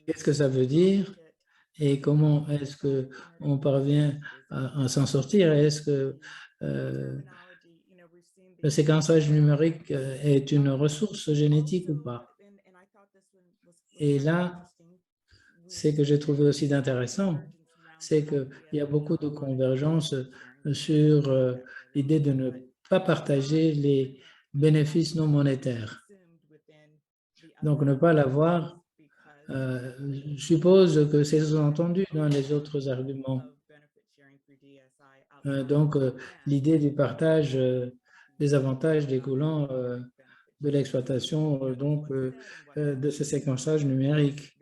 Qu'est-ce que ça veut dire et comment est-ce qu'on parvient à s'en sortir? Est-ce que le séquençage numérique est une ressource génétique ou pas? Et là, ce que j'ai trouvé aussi d'intéressant, c'est qu'il y a beaucoup de convergence sur l'idée de ne pas partager les bénéfices non monétaires. Donc, ne pas l'avoir suppose que c'est sous-entendu dans les autres arguments. Donc, l'idée du partage des avantages découlant de l'exploitation de ce séquençage numérique.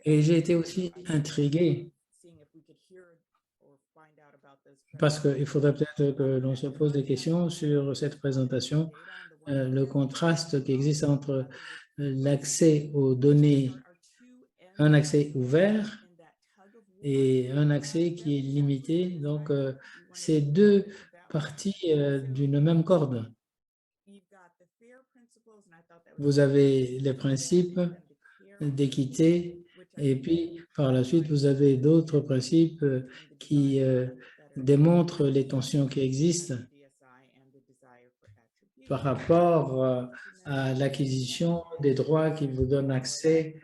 Et j'ai été aussi intrigué parce qu'il faudrait peut-être que l'on se pose des questions sur cette présentation, le contraste qui existe entre l'accès aux données, un accès ouvert et un accès qui est limité. Donc, c'est deux parties d'une même corde. Vous avez les principes d'équité et puis par la suite, vous avez d'autres principes qui démontrent les tensions qui existent par rapport à l'acquisition des droits qui vous donnent accès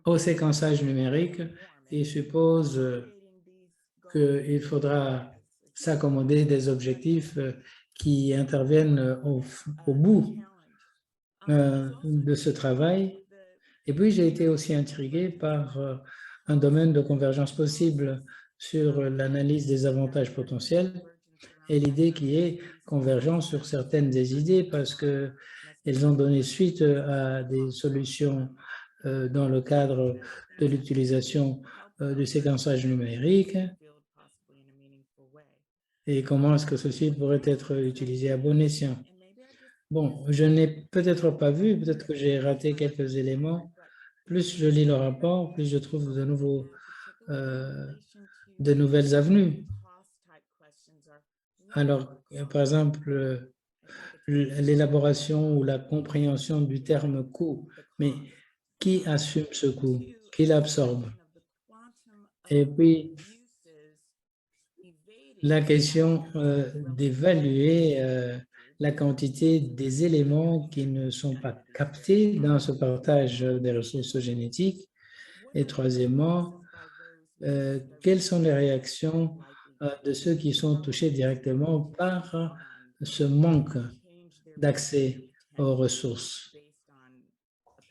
au séquençage numérique et suppose qu'il faudra s'accommoder des objectifs qui interviennent au bout de ce travail. Et puis, j'ai été aussi intrigué par un domaine de convergence possible sur l'analyse des avantages potentiels et l'idée qui est convergence sur certaines des idées parce qu'elles ont donné suite à des solutions dans le cadre de l'utilisation du séquençage numérique et comment est-ce que ceci pourrait être utilisé à bon escient. Bon, je n'ai peut-être pas vu, peut-être que j'ai raté quelques éléments. Plus je lis le rapport, plus je trouve de nouvelles avenues. Alors, par exemple, l'élaboration ou la compréhension du terme coût, mais qui assume ce coût? Qui l'absorbe? Et puis, la question d'évaluer la quantité des éléments qui ne sont pas captés dans ce partage des ressources génétiques. Et troisièmement, quelles sont les réactions de ceux qui sont touchés directement par ce manque d'accès aux ressources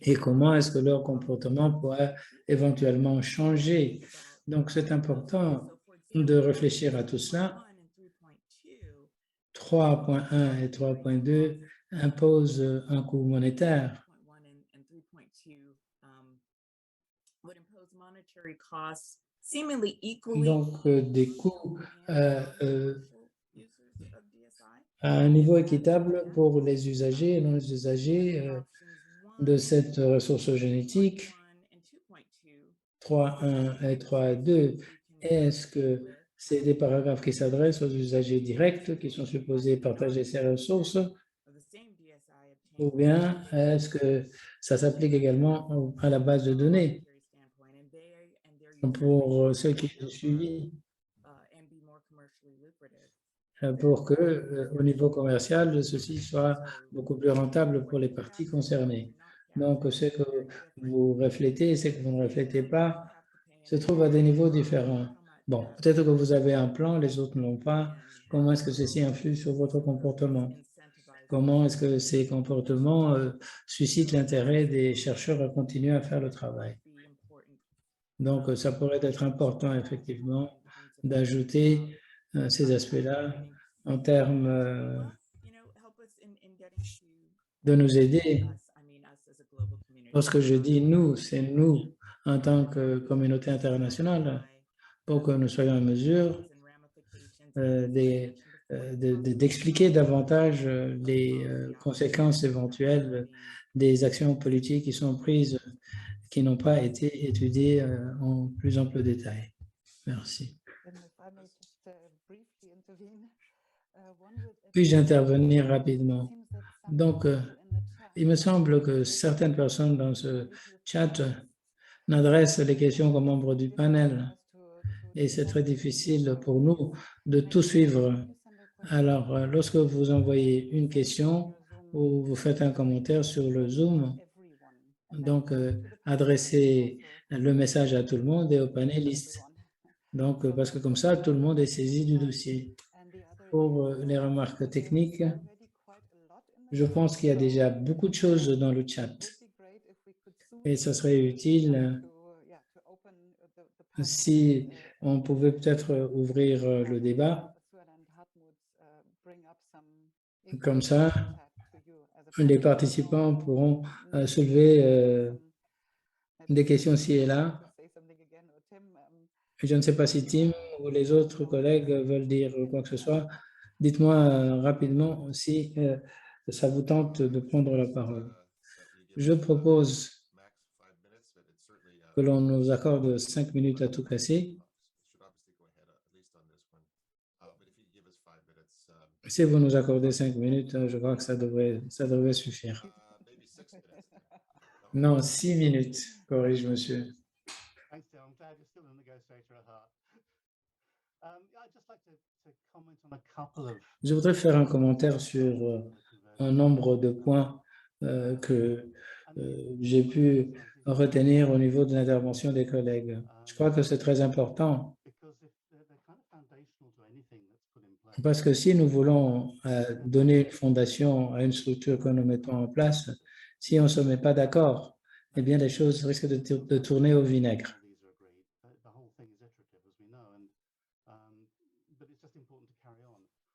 et comment est-ce que leur comportement pourrait éventuellement changer. Donc, c'est important de réfléchir à tout cela. 3.1 et 3.2 imposent un coût monétaire. Donc, des coûts à un niveau équitable pour les usagers et non les usagers de cette ressource génétique. 3.1 et 3.2, est-ce que c'est des paragraphes qui s'adressent aux usagers directs qui sont supposés partager ces ressources ou bien est-ce que ça s'applique également à la base de données pour ceux qui ont suivi pour que, au niveau commercial, ceci soit beaucoup plus rentable pour les parties concernées. Donc, ce que vous reflétez et ce que vous ne reflétez pas se trouve à des niveaux différents. Bon, peut-être que vous avez un plan, les autres n'ont pas. Comment est-ce que ceci influe sur votre comportement? Comment est-ce que ces comportements suscitent l'intérêt des chercheurs à continuer à faire le travail? Donc, ça pourrait être important, effectivement, d'ajouter ces aspects-là en termes de nous aider. Lorsque je dis nous, c'est nous en tant que communauté internationale pour que nous soyons en mesure d'expliquer davantage les conséquences éventuelles des actions politiques qui sont prises, qui n'ont pas été étudiées en plus ample détail. Merci. Puis-je intervenir rapidement? Donc, il me semble que certaines personnes dans ce chat n'adressent les questions qu'aux membres du panel et c'est très difficile pour nous de tout suivre. Alors, lorsque vous envoyez une question ou vous faites un commentaire sur le Zoom, donc adressez le message à tout le monde et aux panélistes. Donc, parce que comme ça, tout le monde est saisi du dossier. Pour les remarques techniques, je pense qu'il y a déjà beaucoup de choses dans le chat et ça serait utile si on pouvait peut-être ouvrir le débat Comme ça, les participants pourront soulever des questions ci et là. Je ne sais pas si Tim ou les autres collègues veulent dire quoi que ce soit. Dites-moi rapidement si ça vous tente de prendre la parole. Je propose que l'on nous accorde 5 minutes à tout casser. Si vous nous accordez 5 minutes, je crois que ça devrait suffire. Non, 6 minutes, corrige monsieur. Je voudrais faire un commentaire sur un nombre de points que j'ai pu retenir au niveau de l'intervention des collègues. Je crois que c'est très important parce que si nous voulons donner une fondation à une structure que nous mettons en place, si on ne se met pas d'accord, eh bien les choses risquent de tourner au vinaigre.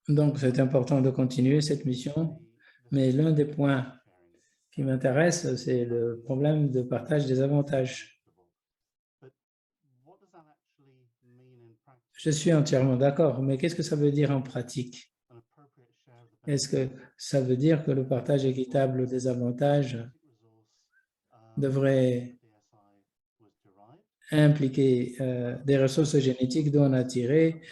Donc, c'est important de continuer cette mission, mais l'un des points qui m'intéresse, c'est le problème de partage des avantages. Je suis entièrement d'accord, mais qu'est-ce que ça veut dire en pratique? Est-ce que ça veut dire que le partage équitable des avantages devrait impliquer des ressources génétiques dont on a tiré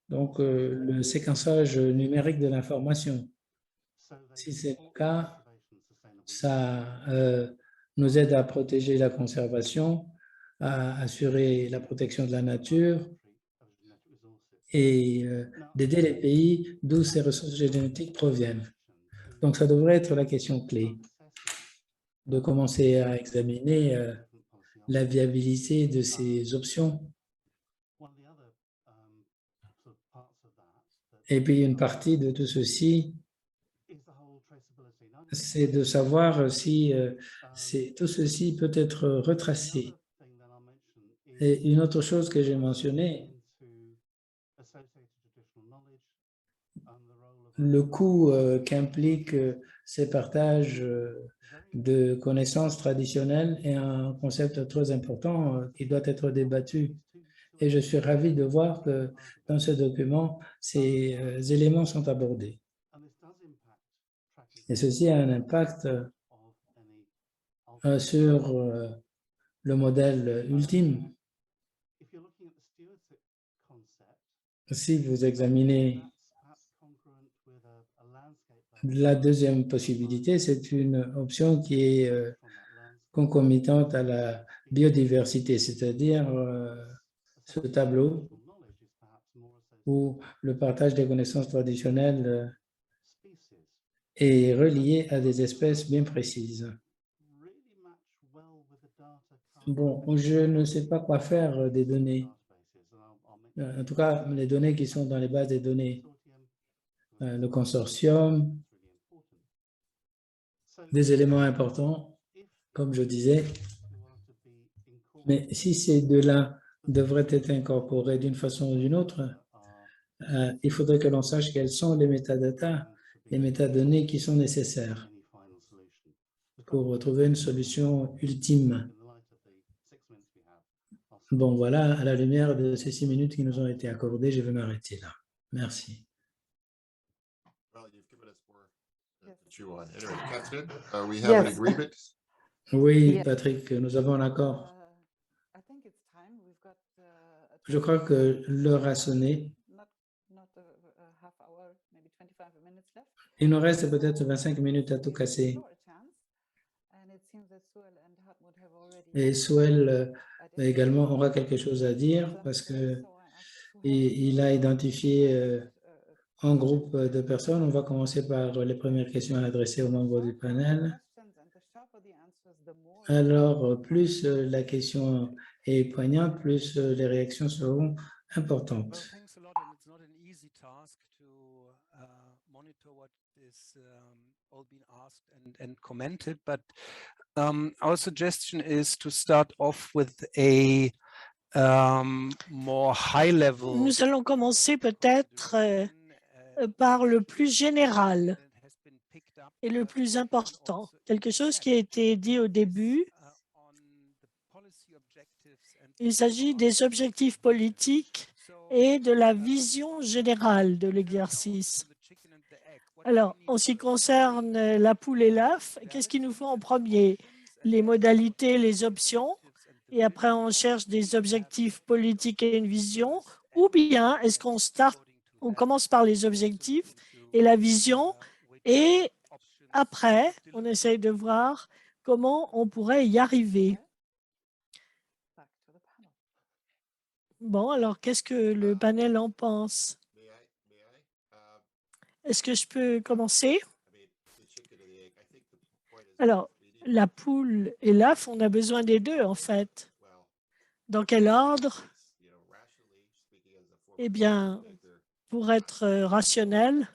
le séquençage numérique de l'information? Si c'est le cas, ça nous aide à protéger la conservation, à assurer la protection de la nature et d'aider les pays d'où ces ressources génétiques proviennent. Donc, ça devrait être la question clé, de commencer à examiner la viabilité de ces options. Et puis, une partie de tout ceci, c'est de savoir si tout ceci peut être retracé. Et une autre chose que j'ai mentionnée, le coût qu'impliquent ces partages de connaissances traditionnelles est un concept très important qui doit être débattu. Et je suis ravi de voir que dans ce document, ces éléments sont abordés. Et ceci a un impact sur le modèle ultime. Si vous examinez la deuxième possibilité, c'est une option qui est concomitante à la biodiversité, c'est-à-dire ce tableau où le partage des connaissances traditionnelles est relié à des espèces bien précises. Bon, je ne sais pas quoi faire des données. En tout cas, les données qui sont dans les bases des données. Le consortium, des éléments importants, comme je disais. Mais si ces deux-là devraient être incorporés d'une façon ou d'une autre, il faudrait que l'on sache quels sont les métadatas, les métadonnées qui sont nécessaires pour trouver une solution ultime. Bon, voilà, à la lumière de ces 6 minutes qui nous ont été accordées, je vais m'arrêter là. Merci. Oui, Patrick, nous avons un accord. Je crois que l'heure a sonné. Il nous reste peut-être 25 minutes à tout casser. Et Suel également aura quelque chose à dire parce qu'il a identifié un groupe de personnes. On va commencer par les premières questions adressées aux membres du panel. Alors, plus la question est poignante, plus les réactions seront importantes. Our suggestion is to start off with a more high level. Nous allons commencer peut-être par le plus général et le plus important. Quelque chose qui a été dit au début, il s'agit des objectifs politiques et de la vision générale de l'exercice. Alors, en ce qui concerne la poule et l'œuf, qu'est-ce qu'il nous faut en premier? Les modalités, les options, et après on cherche des objectifs politiques et une vision, ou bien est-ce on commence par les objectifs et la vision, et après on essaye de voir comment on pourrait y arriver. Bon, alors qu'est-ce que le panel en pense? Est-ce que je peux commencer? Alors, la poule et l'œuf, on a besoin des deux, en fait. Dans quel ordre? Eh bien, pour être rationnel,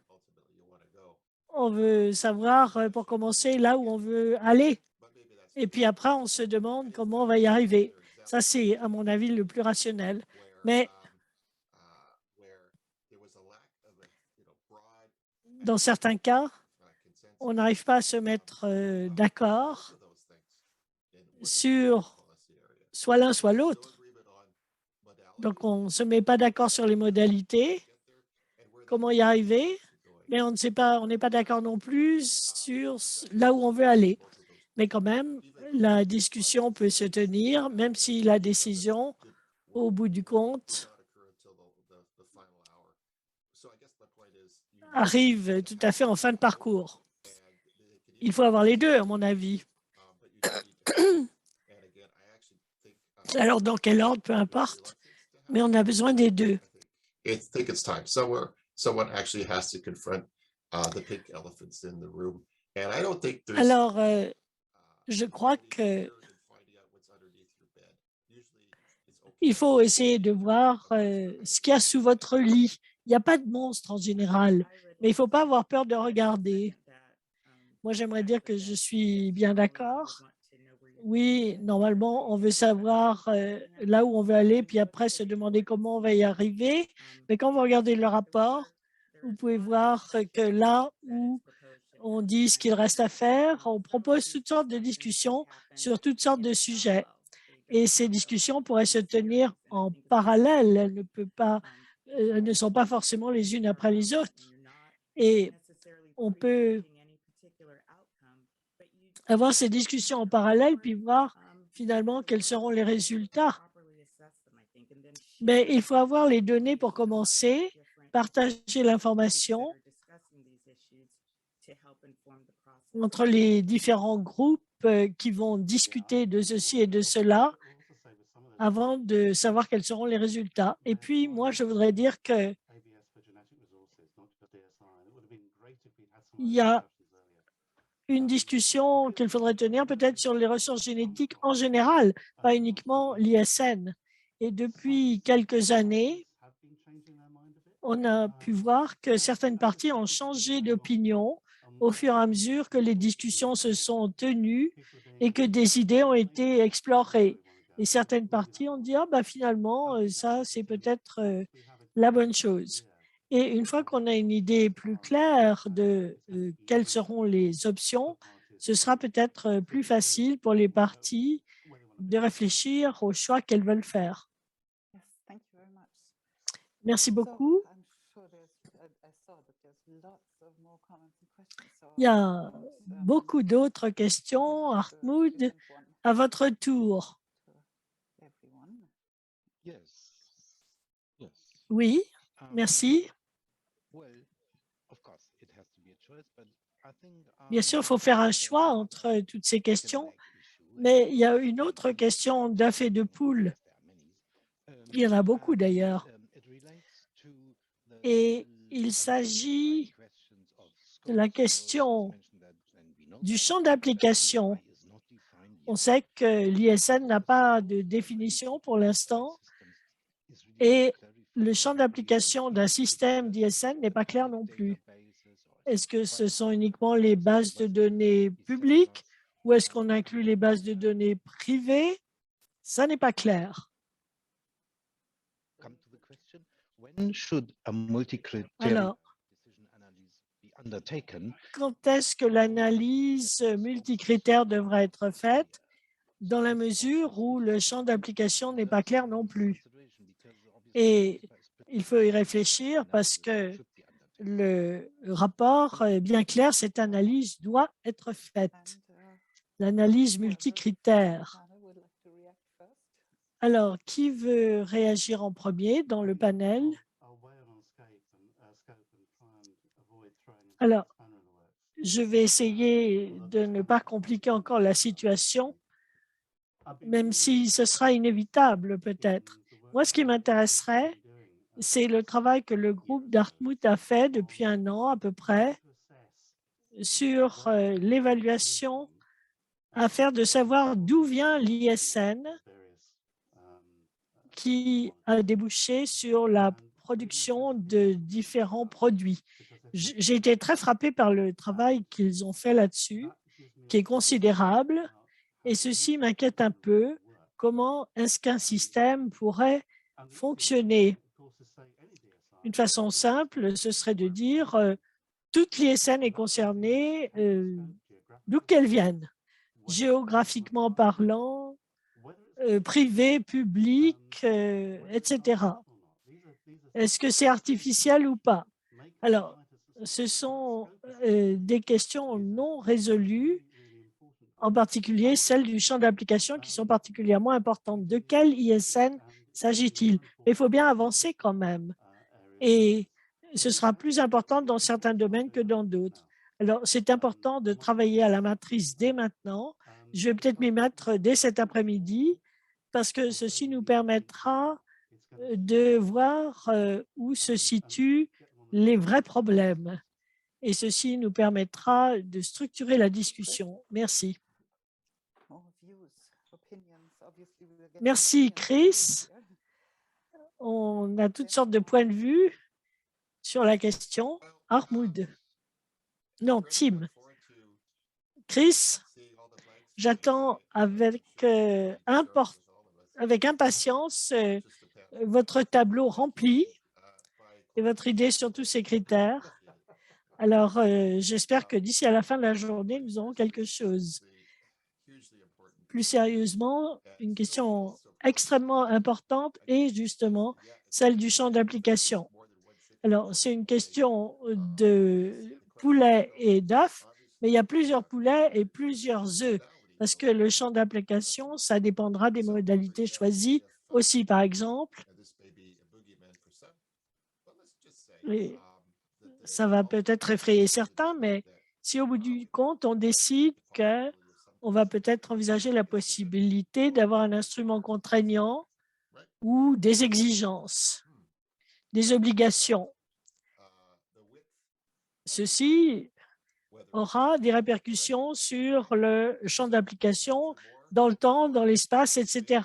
on veut savoir, pour commencer, là où on veut aller. Et puis après, on se demande comment on va y arriver. Ça, c'est, à mon avis, le plus rationnel. Mais dans certains cas, on n'arrive pas à se mettre d'accord sur soit l'un, soit l'autre. Donc, on ne se met pas d'accord sur les modalités, comment y arriver, mais on n'est pas d'accord non plus sur là où on veut aller. Mais quand même, la discussion peut se tenir, même si la décision, au bout du compte, arrive tout à fait en fin de parcours. Il faut avoir les deux, à mon avis. Alors, dans quel ordre, peu importe, mais on a besoin des deux. Alors, je crois que il faut essayer de voir ce qu'il y a sous votre lit. Il n'y a pas de monstre en général, mais il ne faut pas avoir peur de regarder. Moi, j'aimerais dire que je suis bien d'accord. Oui, normalement, on veut savoir là où on veut aller, puis après se demander comment on va y arriver. Mais quand vous regardez le rapport, vous pouvez voir que là où on dit ce qu'il reste à faire, on propose toutes sortes de discussions sur toutes sortes de sujets. Et ces discussions pourraient se tenir en parallèle. Elles ne sont pas forcément les unes après les autres. Et on peut avoir ces discussions en parallèle, puis voir finalement quels seront les résultats. Mais il faut avoir les données pour commencer, partager l'information entre les différents groupes qui vont discuter de ceci et de cela avant de savoir quels seront les résultats. Et puis, moi, je voudrais dire qu'il y a une discussion qu'il faudrait tenir peut-être sur les ressources génétiques en général, pas uniquement l'ISN. Et depuis quelques années, on a pu voir que certaines parties ont changé d'opinion au fur et à mesure que les discussions se sont tenues et que des idées ont été explorées. Et certaines parties ont dit, ah ben finalement, ça c'est peut-être la bonne chose. Et une fois qu'on a une idée plus claire de quelles seront les options, ce sera peut-être plus facile pour les parties de réfléchir aux choix qu'elles veulent faire. Merci beaucoup. Il y a beaucoup d'autres questions. Hartmut, à votre tour. Oui, merci. Bien sûr, il faut faire un choix entre toutes ces questions, mais il y a une autre question d'œuf et de poule. Il y en a beaucoup d'ailleurs. Et il s'agit de la question du champ d'application. On sait que l'ISN n'a pas de définition pour l'instant et le champ d'application d'un système d'ISN n'est pas clair non plus. Est-ce que ce sont uniquement les bases de données publiques ou est-ce qu'on inclut les bases de données privées? Ça n'est pas clair. Alors, Quand est-ce que l'analyse multicritère devra être faite, dans la mesure où le champ d'application n'est pas clair non plus? Et il faut y réfléchir parce que le rapport est bien clair, cette analyse doit être faite. L'analyse multicritère. Alors, qui veut réagir en premier dans le panel? Alors, je vais essayer de ne pas compliquer encore la situation, même si ce sera inévitable peut-être. Moi, ce qui m'intéresserait, c'est le travail que le groupe Dartmouth a fait depuis 1 an à peu près sur l'évaluation à faire de savoir d'où vient l'ISN qui a débouché sur la production de différents produits. J'ai été très frappé par le travail qu'ils ont fait là-dessus, qui est considérable, et ceci m'inquiète un peu. Comment est-ce qu'un système pourrait fonctionner? Une façon simple, ce serait de dire toute l'ISN est concernée, d'où qu'elle vienne, géographiquement parlant, privé, public, etc. Est-ce que c'est artificiel ou pas? Alors, ce sont des questions non résolues, en particulier celles du champ d'application qui sont particulièrement importantes. De quel ISN s'agit-il? Il faut bien avancer quand même. Et ce sera plus important dans certains domaines que dans d'autres. Alors, c'est important de travailler à la matrice dès maintenant. Je vais peut-être m'y mettre dès cet après-midi parce que ceci nous permettra de voir où se situent les vrais problèmes. Et ceci nous permettra de structurer la discussion. Merci. Merci, Chris. On a toutes sortes de points de vue sur la question. Armoud. Non, Tim. Chris, j'attends avec impatience votre tableau rempli et votre idée sur tous ces critères. Alors, j'espère que d'ici à la fin de la journée, nous aurons quelque chose. Plus sérieusement, une question extrêmement importante est justement celle du champ d'application. Alors, c'est une question de poulet et d'œufs, mais il y a plusieurs poulets et plusieurs œufs, parce que le champ d'application, ça dépendra des modalités choisies aussi, par exemple. Et ça va peut-être effrayer certains, mais si au bout du compte, on décide qu'on va peut-être envisager la possibilité d'avoir un instrument contraignant ou des exigences, des obligations. Ceci aura des répercussions sur le champ d'application dans le temps, dans l'espace, etc.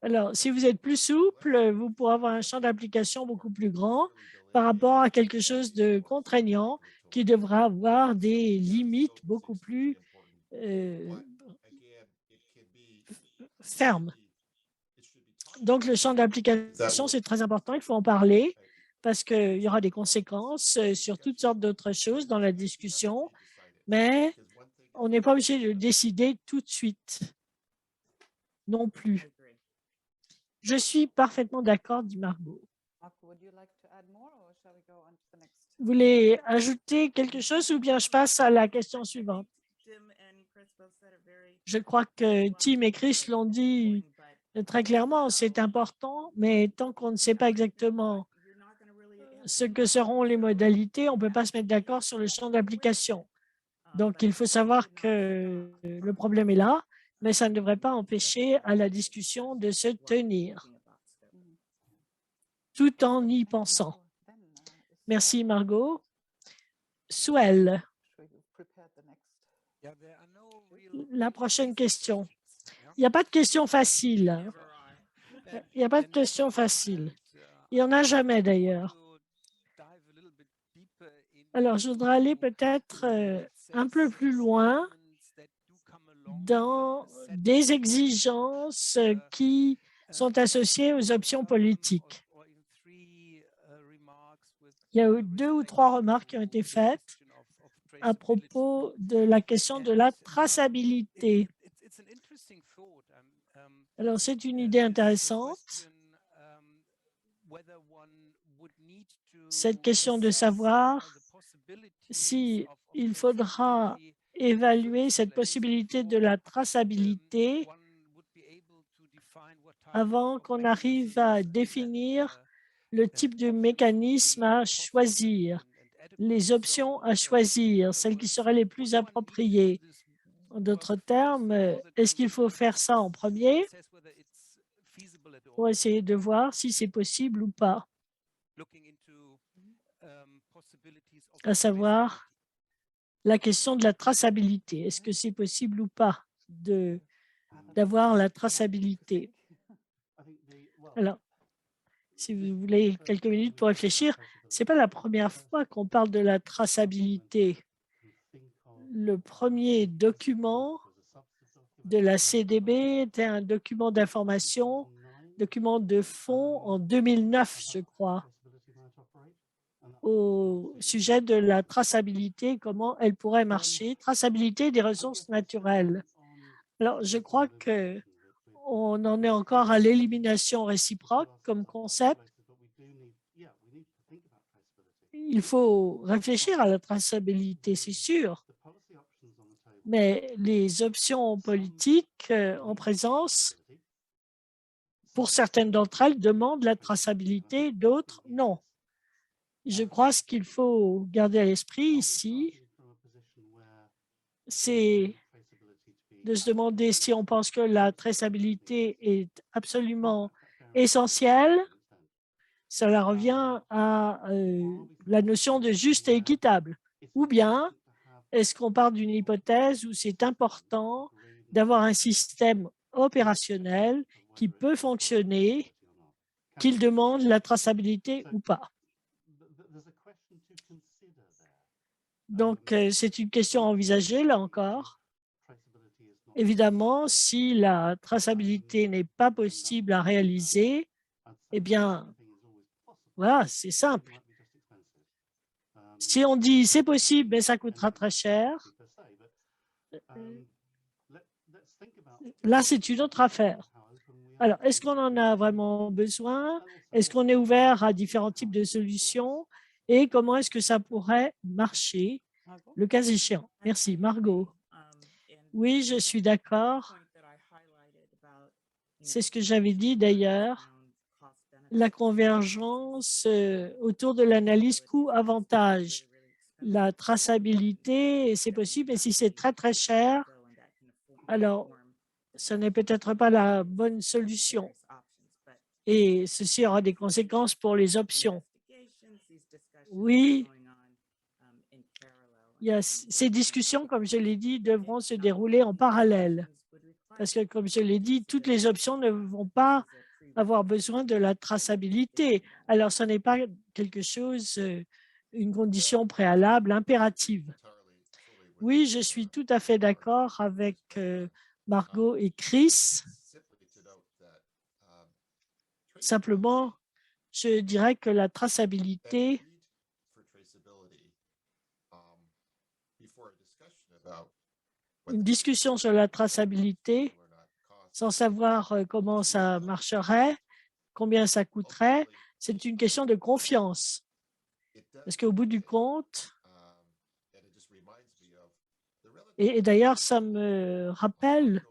Alors, si vous êtes plus souple, vous pourrez avoir un champ d'application beaucoup plus grand par rapport à quelque chose de contraignant qui devra avoir des limites beaucoup plus fermes. Donc, le champ d'application, c'est très important, il faut en parler parce qu'il y aura des conséquences sur toutes sortes d'autres choses dans la discussion, mais on n'est pas obligé de décider tout de suite non plus. Je suis parfaitement d'accord, dit Margot. Vous voulez ajouter quelque chose ou bien je passe à la question suivante? Je crois que Tim et Chris l'ont dit très clairement, c'est important, mais tant qu'on ne sait pas exactement ce que seront les modalités, on ne peut pas se mettre d'accord sur le champ d'application. Donc, il faut savoir que le problème est là, mais ça ne devrait pas empêcher à la discussion de se tenir, tout en y pensant. Merci, Margot. Souel, la prochaine question. Il n'y a pas de question facile. Il n'y a pas de question facile. Il n'y en a jamais d'ailleurs. Alors, je voudrais aller peut-être un peu plus loin dans des exigences qui sont associées aux options politiques. Il y a eu 2 ou 3 remarques qui ont été faites à propos de la question de la traçabilité. Alors, c'est une idée intéressante, cette question de savoir si il faudra évaluer cette possibilité de la traçabilité avant qu'on arrive à définir le type de mécanisme à choisir, les options à choisir, celles qui seraient les plus appropriées. En d'autres termes, est-ce qu'il faut faire ça en premier pour essayer de voir si c'est possible ou pas, à savoir la question de la traçabilité. Est-ce que c'est possible ou pas d'avoir la traçabilité? Alors, si vous voulez quelques minutes pour réfléchir, ce n'est pas la première fois qu'on parle de la traçabilité. Le premier document de la CDB était un document d'information, document de fond en 2009, je crois, au sujet de la traçabilité, comment elle pourrait marcher, traçabilité des ressources naturelles. Alors, je crois qu'on en est encore à l'élimination réciproque comme concept. Il faut réfléchir à la traçabilité, c'est sûr, mais les options politiques en présence, pour certaines d'entre elles, demandent la traçabilité, d'autres non. Je crois que ce qu'il faut garder à l'esprit ici, c'est de se demander si on pense que la traçabilité est absolument essentielle. Cela revient à la notion de juste et équitable. Ou bien, est-ce qu'on part d'une hypothèse où c'est important d'avoir un système opérationnel qui peut fonctionner, qu'il demande la traçabilité ou pas? Donc, c'est une question à envisager, là encore. Évidemment, si la traçabilité n'est pas possible à réaliser, eh bien, voilà, c'est simple. Si on dit c'est possible, mais ça coûtera très cher, là, c'est une autre affaire. Alors, est-ce qu'on en a vraiment besoin? Est-ce qu'on est ouvert à différents types de solutions? Et comment est-ce que ça pourrait marcher, le cas échéant? Merci. Margot. Oui, je suis d'accord. C'est ce que j'avais dit d'ailleurs. La convergence autour de l'analyse coût-avantage. La traçabilité, c'est possible, mais si c'est très, très cher, alors ce n'est peut-être pas la bonne solution. Et ceci aura des conséquences pour les options. Oui, ces discussions, comme je l'ai dit, devront se dérouler en parallèle. Parce que, comme je l'ai dit, toutes les options ne vont pas avoir besoin de la traçabilité. Alors, ce n'est pas quelque chose, une condition préalable impérative. Oui, je suis tout à fait d'accord avec Margot et Chris. Simplement, je dirais que la traçabilité une discussion sur la traçabilité sans savoir comment ça marcherait, combien ça coûterait, c'est une question de confiance. Parce qu'au bout du compte, et d'ailleurs, ça me rappelle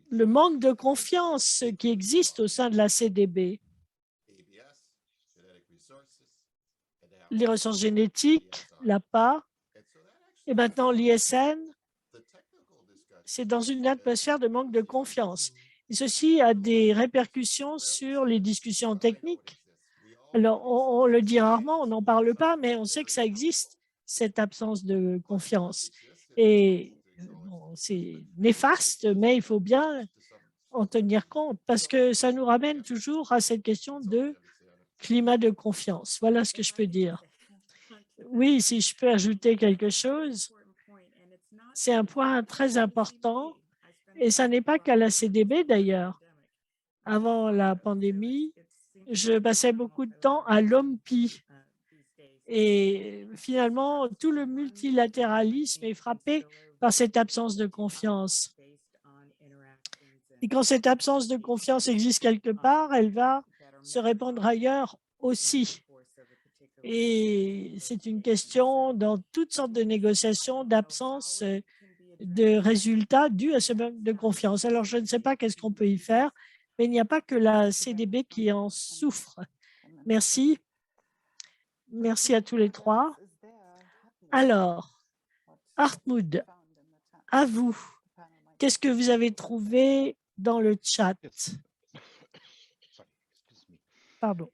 le manque de confiance qui existe au sein de la CDB. Les ressources génétiques, l'APA, et maintenant l'ISN, c'est dans une atmosphère de manque de confiance. Et ceci a des répercussions sur les discussions techniques. Alors, on le dit rarement, on n'en parle pas, mais on sait que ça existe, cette absence de confiance. Et bon, c'est néfaste, mais il faut bien en tenir compte parce que ça nous ramène toujours à cette question de climat de confiance. Voilà ce que je peux dire. Oui, si je peux ajouter quelque chose, c'est un point très important et ça n'est pas qu'à la CDB d'ailleurs. Avant la pandémie, je passais beaucoup de temps à l'OMPI. Et finalement, tout le multilatéralisme est frappé par cette absence de confiance. Et quand cette absence de confiance existe quelque part, elle va se répandre ailleurs aussi. Et c'est une question dans toutes sortes de négociations d'absence de résultats dus à ce manque de confiance. Alors, je ne sais pas qu'est-ce qu'on peut y faire, mais il n'y a pas que la CDB qui en souffre. Merci. Merci à tous les trois. Alors, Hartmut, à vous. Qu'est-ce que vous avez trouvé dans le chat? Pardon.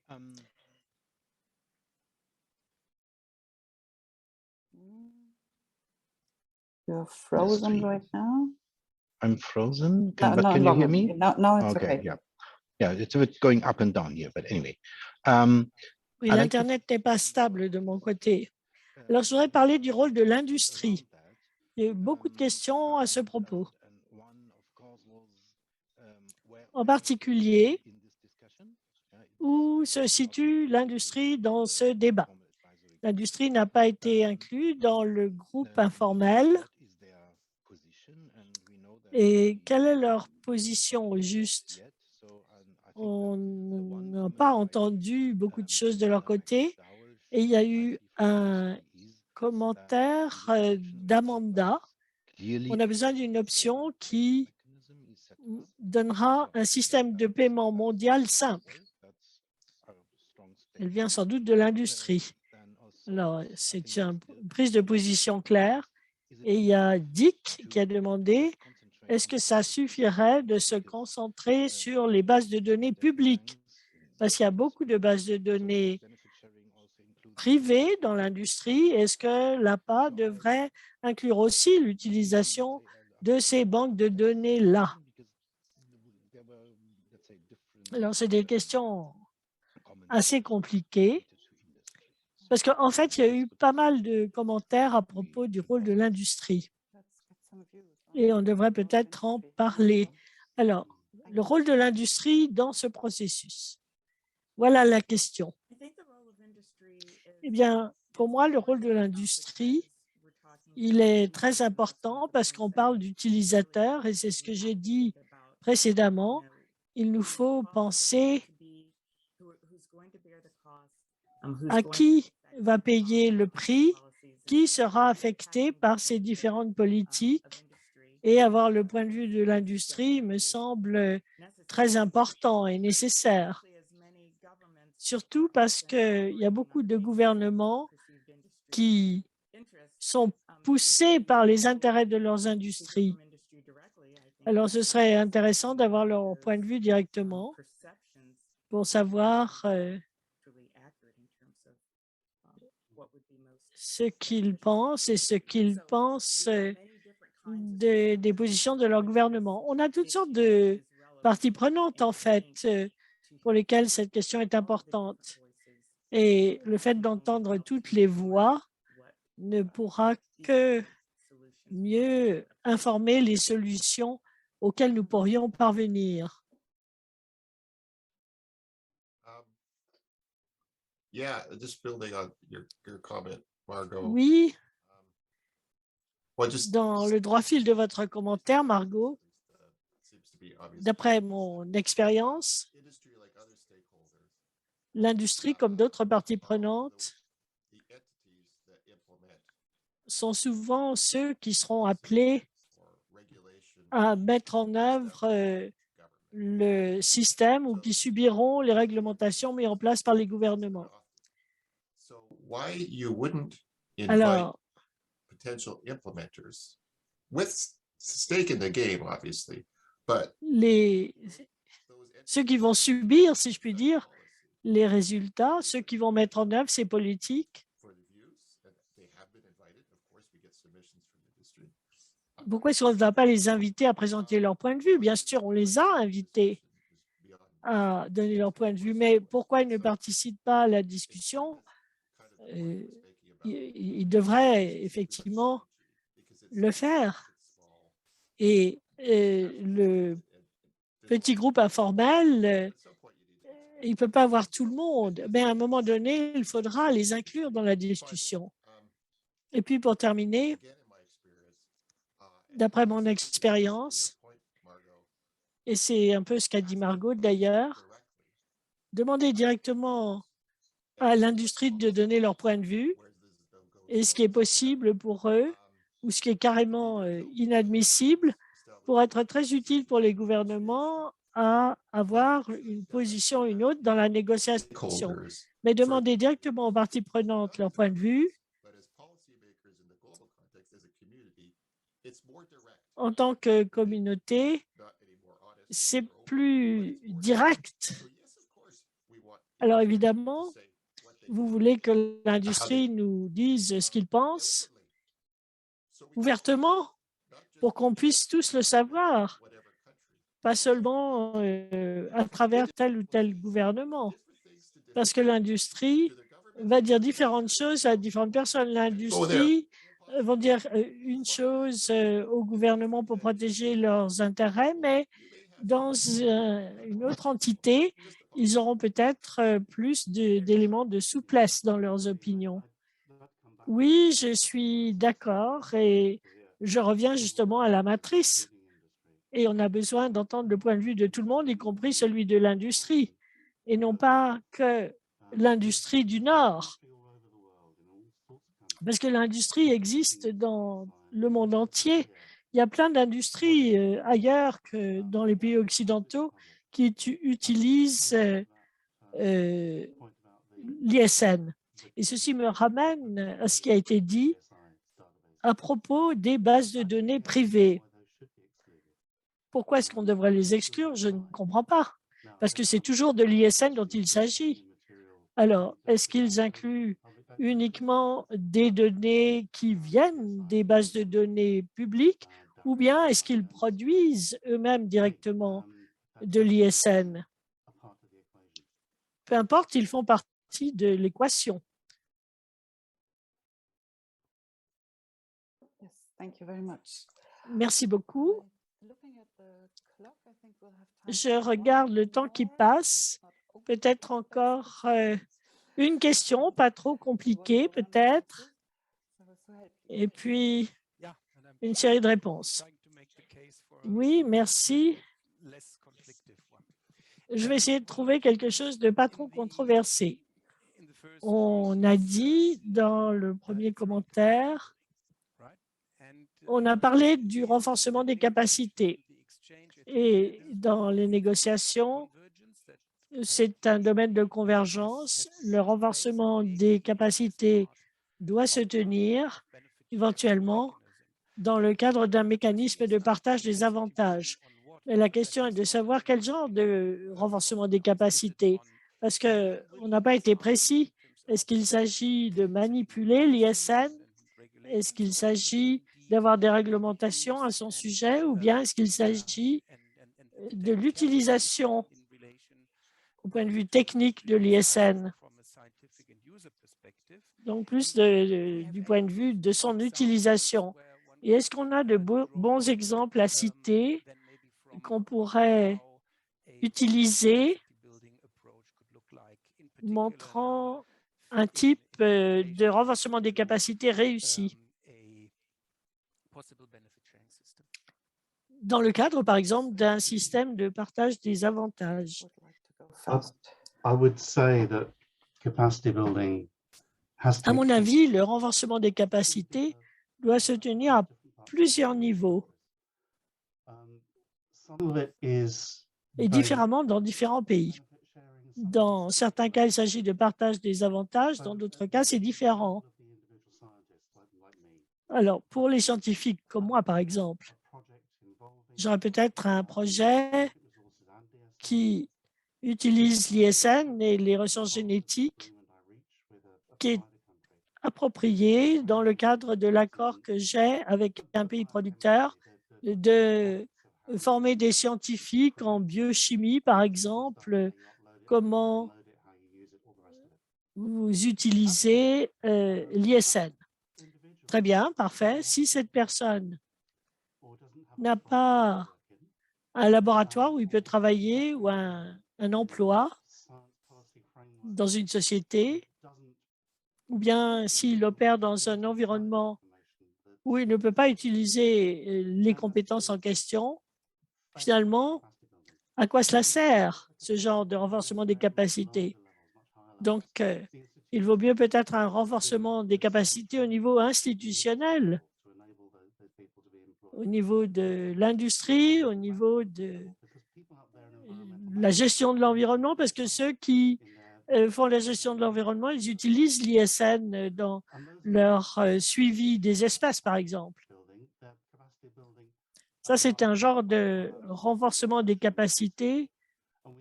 You're frozen right now. I'm frozen. No, But no can you hear longer. me? No, it's okay. Yeah, it's a bit going up and down here, but anyway. Oui, l'Internet n'est pas stable de mon côté. Alors, je voudrais parler du rôle de l'industrie. Il y a eu beaucoup de questions à ce propos. En particulier, où se situe l'industrie dans ce débat? L'industrie n'a pas été inclue dans le groupe informel. Et quelle est leur position au juste? On n'a pas entendu beaucoup de choses de leur côté. Et il y a eu un commentaire d'Amanda. On a besoin d'une option qui donnera un système de paiement mondial simple. Elle vient sans doute de l'industrie. Alors, c'est une prise de position claire. Et il y a Dick qui a demandé, est-ce que ça suffirait de se concentrer sur les bases de données publiques? Parce qu'il y a beaucoup de bases de données privées dans l'industrie. Est-ce que l'APA devrait inclure aussi l'utilisation de ces banques de données-là? Alors, c'est des questions assez compliquées. Parce qu'en fait, il y a eu pas mal de commentaires à propos du rôle de l'industrie. Et on devrait peut-être en parler. Alors, le rôle de l'industrie dans ce processus. Voilà la question. Eh bien, pour moi, le rôle de l'industrie, il est très important parce qu'on parle d'utilisateurs et c'est ce que j'ai dit précédemment. Il nous faut penser à qui va payer le prix, qui sera affecté par ces différentes politiques, et avoir le point de vue de l'industrie me semble très important et nécessaire. Surtout parce qu'il y a beaucoup de gouvernements qui sont poussés par les intérêts de leurs industries. Alors, ce serait intéressant d'avoir leur point de vue directement pour savoir ce qu'ils pensent et ce qu'ils pensent des positions de leur gouvernement. On a toutes sortes de parties prenantes, en fait, pour lesquelles cette question est importante. Et le fait d'entendre toutes les voix ne pourra que mieux informer les solutions auxquelles nous pourrions parvenir. Oui, dans le droit fil de votre commentaire, Margot, d'après mon expérience, l'industrie, comme d'autres parties prenantes, sont souvent ceux qui seront appelés à mettre en œuvre le système ou qui subiront les réglementations mises en place par les gouvernements. Alors, ceux qui vont subir, si je puis dire, les résultats, ceux qui vont mettre en œuvre ces politiques, pourquoi est-ce qu'on ne va pas les inviter à présenter leur point de vue? Bien sûr, on les a invités à donner leur point de vue, mais pourquoi ils ne participent pas à la discussion? Ils devraient effectivement le faire. Et le petit groupe informel il ne peut pas avoir tout le monde, mais à un moment donné, il faudra les inclure dans la discussion. Et puis, pour terminer, d'après mon expérience, et c'est un peu ce qu'a dit Margot d'ailleurs, demander directement à l'industrie de donner leur point de vue et ce qui est possible pour eux ou ce qui est carrément inadmissible pour être très utile pour les gouvernements à avoir une position ou une autre dans la négociation. Mais demander directement aux parties prenantes leur point de vue, en tant que communauté, c'est plus direct. Alors évidemment, vous voulez que l'industrie nous dise ce qu'il pense ouvertement pour qu'on puisse tous le savoir, pas seulement à travers tel ou tel gouvernement, parce que l'industrie va dire différentes choses à différentes personnes. L'industrie va dire une chose au gouvernement pour protéger leurs intérêts, mais dans une autre entité, ils auront peut-être plus d'éléments de souplesse dans leurs opinions. Oui, je suis d'accord et je reviens justement à la matrice. Et on a besoin d'entendre le point de vue de tout le monde, y compris celui de l'industrie, et non pas que l'industrie du Nord. Parce que l'industrie existe dans le monde entier. Il y a plein d'industries ailleurs que dans les pays occidentaux qui utilisent l'ISN. Et ceci me ramène à ce qui a été dit à propos des bases de données privées. Pourquoi est-ce qu'on devrait les exclure? Je ne comprends pas, parce que c'est toujours de l'ISN dont il s'agit. Alors, est-ce qu'ils incluent uniquement des données qui viennent des bases de données publiques ou bien est-ce qu'ils produisent eux-mêmes directement de l'ISN? Peu importe, ils font partie de l'équation. Merci beaucoup. Je regarde le temps qui passe. Peut-être encore une question, pas trop compliquée peut-être. Et puis, une série de réponses. Oui, merci. Je vais essayer de trouver quelque chose de pas trop controversé. On a dit dans le premier commentaire, on a parlé du renforcement des capacités. Et dans les négociations, c'est un domaine de convergence. Le renforcement des capacités doit se tenir éventuellement dans le cadre d'un mécanisme de partage des avantages. Mais la question est de savoir quel genre de renforcement des capacités, parce qu'on n'a pas été précis. Est-ce qu'il s'agit de manipuler l'ISN? Est-ce qu'il s'agit d'avoir des réglementations à son sujet ou bien est-ce qu'il s'agit de l'utilisation au point de vue technique de l'ISN? Donc, plus du point de vue de son utilisation. Et est-ce qu'on a de bons exemples à citer qu'on pourrait utiliser montrant un type de renforcement des capacités réussi? Dans le cadre, par exemple, d'un système de partage des avantages. I would say that capacity building has to À mon avis, le renforcement des capacités doit se tenir à plusieurs niveaux et différemment dans différents pays. Dans certains cas, il s'agit de partage des avantages, dans d'autres cas, c'est différent. Alors, pour les scientifiques comme moi, par exemple, j'aurais peut-être un projet qui utilise l'ISN et les ressources génétiques qui est approprié dans le cadre de l'accord que j'ai avec un pays producteur de former des scientifiques en biochimie, par exemple, comment vous utilisez l'ISN. Très bien, parfait. Si cette personne n'a pas un laboratoire où il peut travailler ou un emploi, dans une société, ou bien s'il opère dans un environnement où il ne peut pas utiliser les compétences en question, finalement, à quoi cela sert, ce genre de renforcement des capacités? Donc, il vaut mieux peut-être un renforcement des capacités au niveau institutionnel, au niveau de l'industrie, au niveau de la gestion de l'environnement, parce que ceux qui font la gestion de l'environnement, ils utilisent l'ISN dans leur suivi des espèces, par exemple. Ça, c'est un genre de renforcement des capacités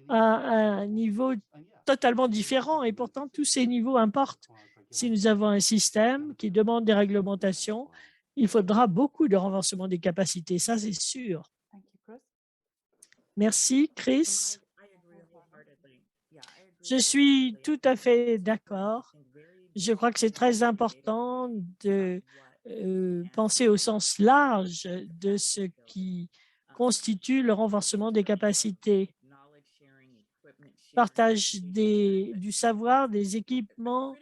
à un niveau totalement différent et pourtant tous ces niveaux importent. Si nous avons un système qui demande des réglementations, il faudra beaucoup de renforcement des capacités, ça c'est sûr. Merci, Chris. Je suis tout à fait d'accord. Je crois que c'est très important de penser au sens large de ce qui constitue le renforcement des capacités. Partage du savoir, des équipements,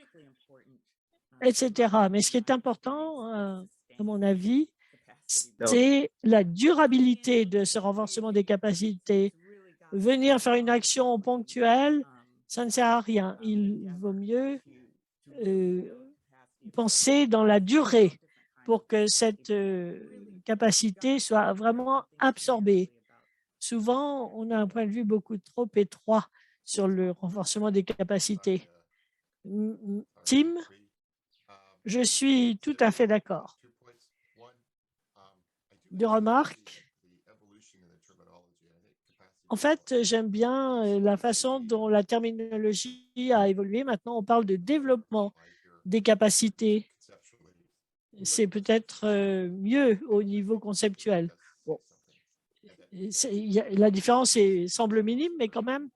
etc. Mais ce qui est important, à mon avis, c'est la durabilité de ce renforcement des capacités. Venir faire une action ponctuelle, ça ne sert à rien. Il vaut mieux penser dans la durée pour que cette capacité soit vraiment absorbée. Souvent, on a un point de vue beaucoup trop étroit sur le renforcement des capacités. Tim, je suis tout à fait d'accord. Deux remarques. En fait, j'aime bien la façon dont la terminologie a évolué. Maintenant, on parle de développement des capacités. C'est peut-être mieux au niveau conceptuel. Bon. La différence semble minime, mais quand même,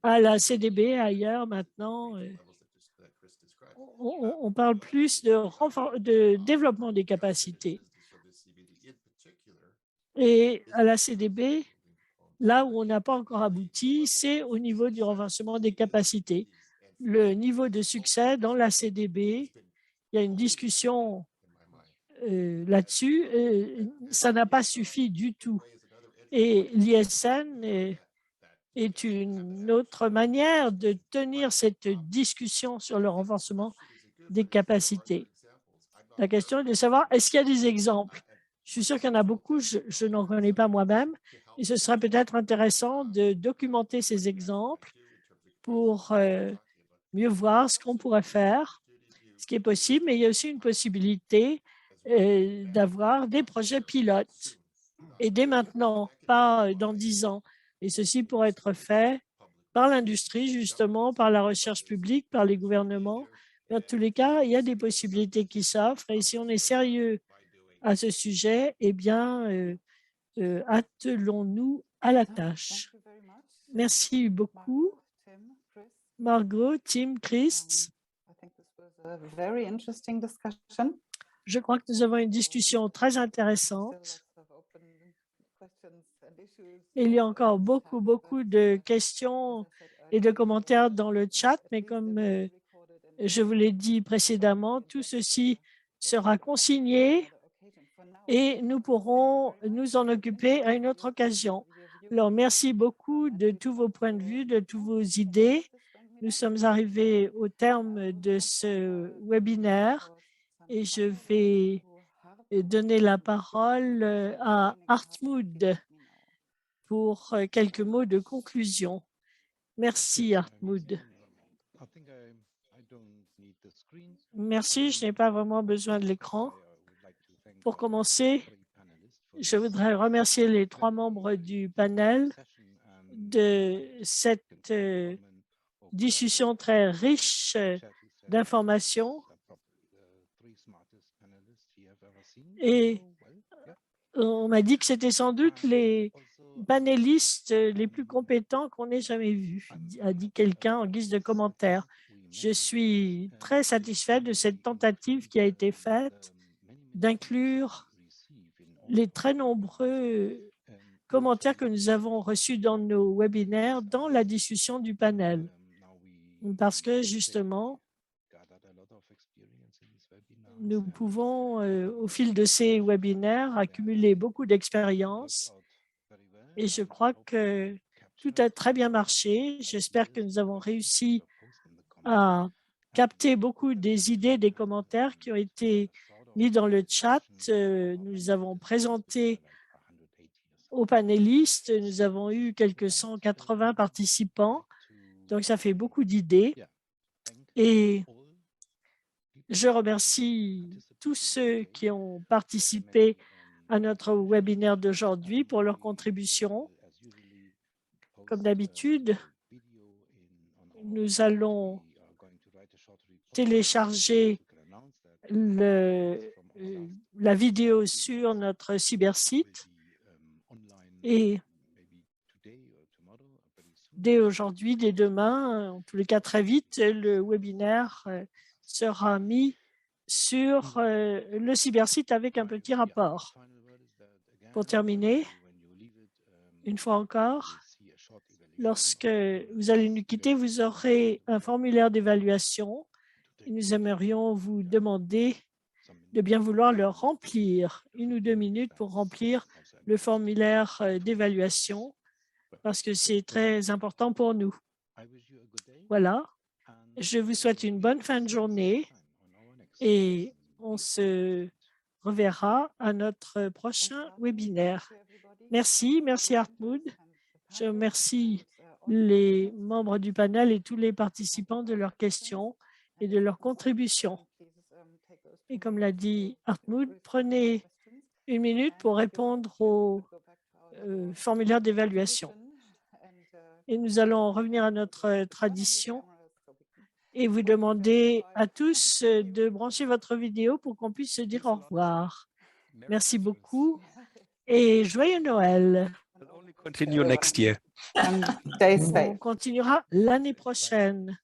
à la CDB, ailleurs, maintenant, on parle plus de développement des capacités. Et à la CDB, là où on n'a pas encore abouti, c'est au niveau du renforcement des capacités. Le niveau de succès dans la CDB, il y a une discussion là-dessus, ça n'a pas suffi du tout. Et l'ISN est une autre manière de tenir cette discussion sur le renforcement des capacités. La question est de savoir, est-ce qu'il y a des exemples? Je suis sûr qu'il y en a beaucoup, je n'en connais pas moi-même, et ce serait peut-être intéressant de documenter ces exemples pour mieux voir ce qu'on pourrait faire, ce qui est possible, mais il y a aussi une possibilité d'avoir des projets pilotes, et dès maintenant, pas dans 10 ans. Et ceci pourrait être fait par l'industrie, justement, par la recherche publique, par les gouvernements. Dans tous les cas, il y a des possibilités qui s'offrent, et si on est sérieux à ce sujet, eh bien, attelons-nous à la tâche. Merci beaucoup. Margot, Tim, Chris. Je crois que nous avons une discussion très intéressante. Il y a encore beaucoup de questions et de commentaires dans le chat, mais comme je vous l'ai dit précédemment, tout ceci sera consigné et nous pourrons nous en occuper à une autre occasion. Alors, merci beaucoup de tous vos points de vue, de toutes vos idées. Nous sommes arrivés au terme de ce webinaire et je vais donner la parole à Hartmut pour quelques mots de conclusion. Merci, Hartmut. Merci, je n'ai pas vraiment besoin de l'écran. Pour commencer, je voudrais remercier les 3 membres du panel de cette discussion très riche d'informations. Et on m'a dit que c'était sans doute les panélistes les plus compétents qu'on ait jamais vus, a dit quelqu'un en guise de commentaire. Je suis très satisfait de cette tentative qui a été faite d'inclure les très nombreux commentaires que nous avons reçus dans nos webinaires dans la discussion du panel. parce que justement, nous pouvons, au fil de ces webinaires, accumuler beaucoup d'expérience et je crois que tout a très bien marché. J'espère que nous avons réussi à capter beaucoup des idées, des commentaires qui ont été mis dans le chat. Nous les avons présentés aux panélistes. Nous avons eu quelques 180 participants, donc ça fait beaucoup d'idées. Et je remercie tous ceux qui ont participé à notre webinaire d'aujourd'hui pour leur contribution. Comme d'habitude, nous allons télécharger la vidéo sur notre cybersite et dès aujourd'hui, dès demain, en tous les cas très vite, le webinaire sera mis sur le cybersite avec un petit rapport. Pour terminer, une fois encore, lorsque vous allez nous quitter, vous aurez un formulaire d'évaluation et nous aimerions vous demander de bien vouloir le remplir. 1 ou 2 minutes pour remplir le formulaire d'évaluation parce que c'est très important pour nous. Voilà, je vous souhaite une bonne fin de journée et on se reverra à notre prochain webinaire. Merci, merci Hartmut. Je remercie les membres du panel et tous les participants de leurs questions et de leurs contributions. Et comme l'a dit Hartmut, prenez 1 minute pour répondre au formulaire d'évaluation. Et nous allons revenir à notre tradition et vous demander à tous de brancher votre vidéo pour qu'on puisse se dire au revoir. Merci beaucoup et joyeux Noël. Continue next year. And stay safe. On continuera l'année prochaine.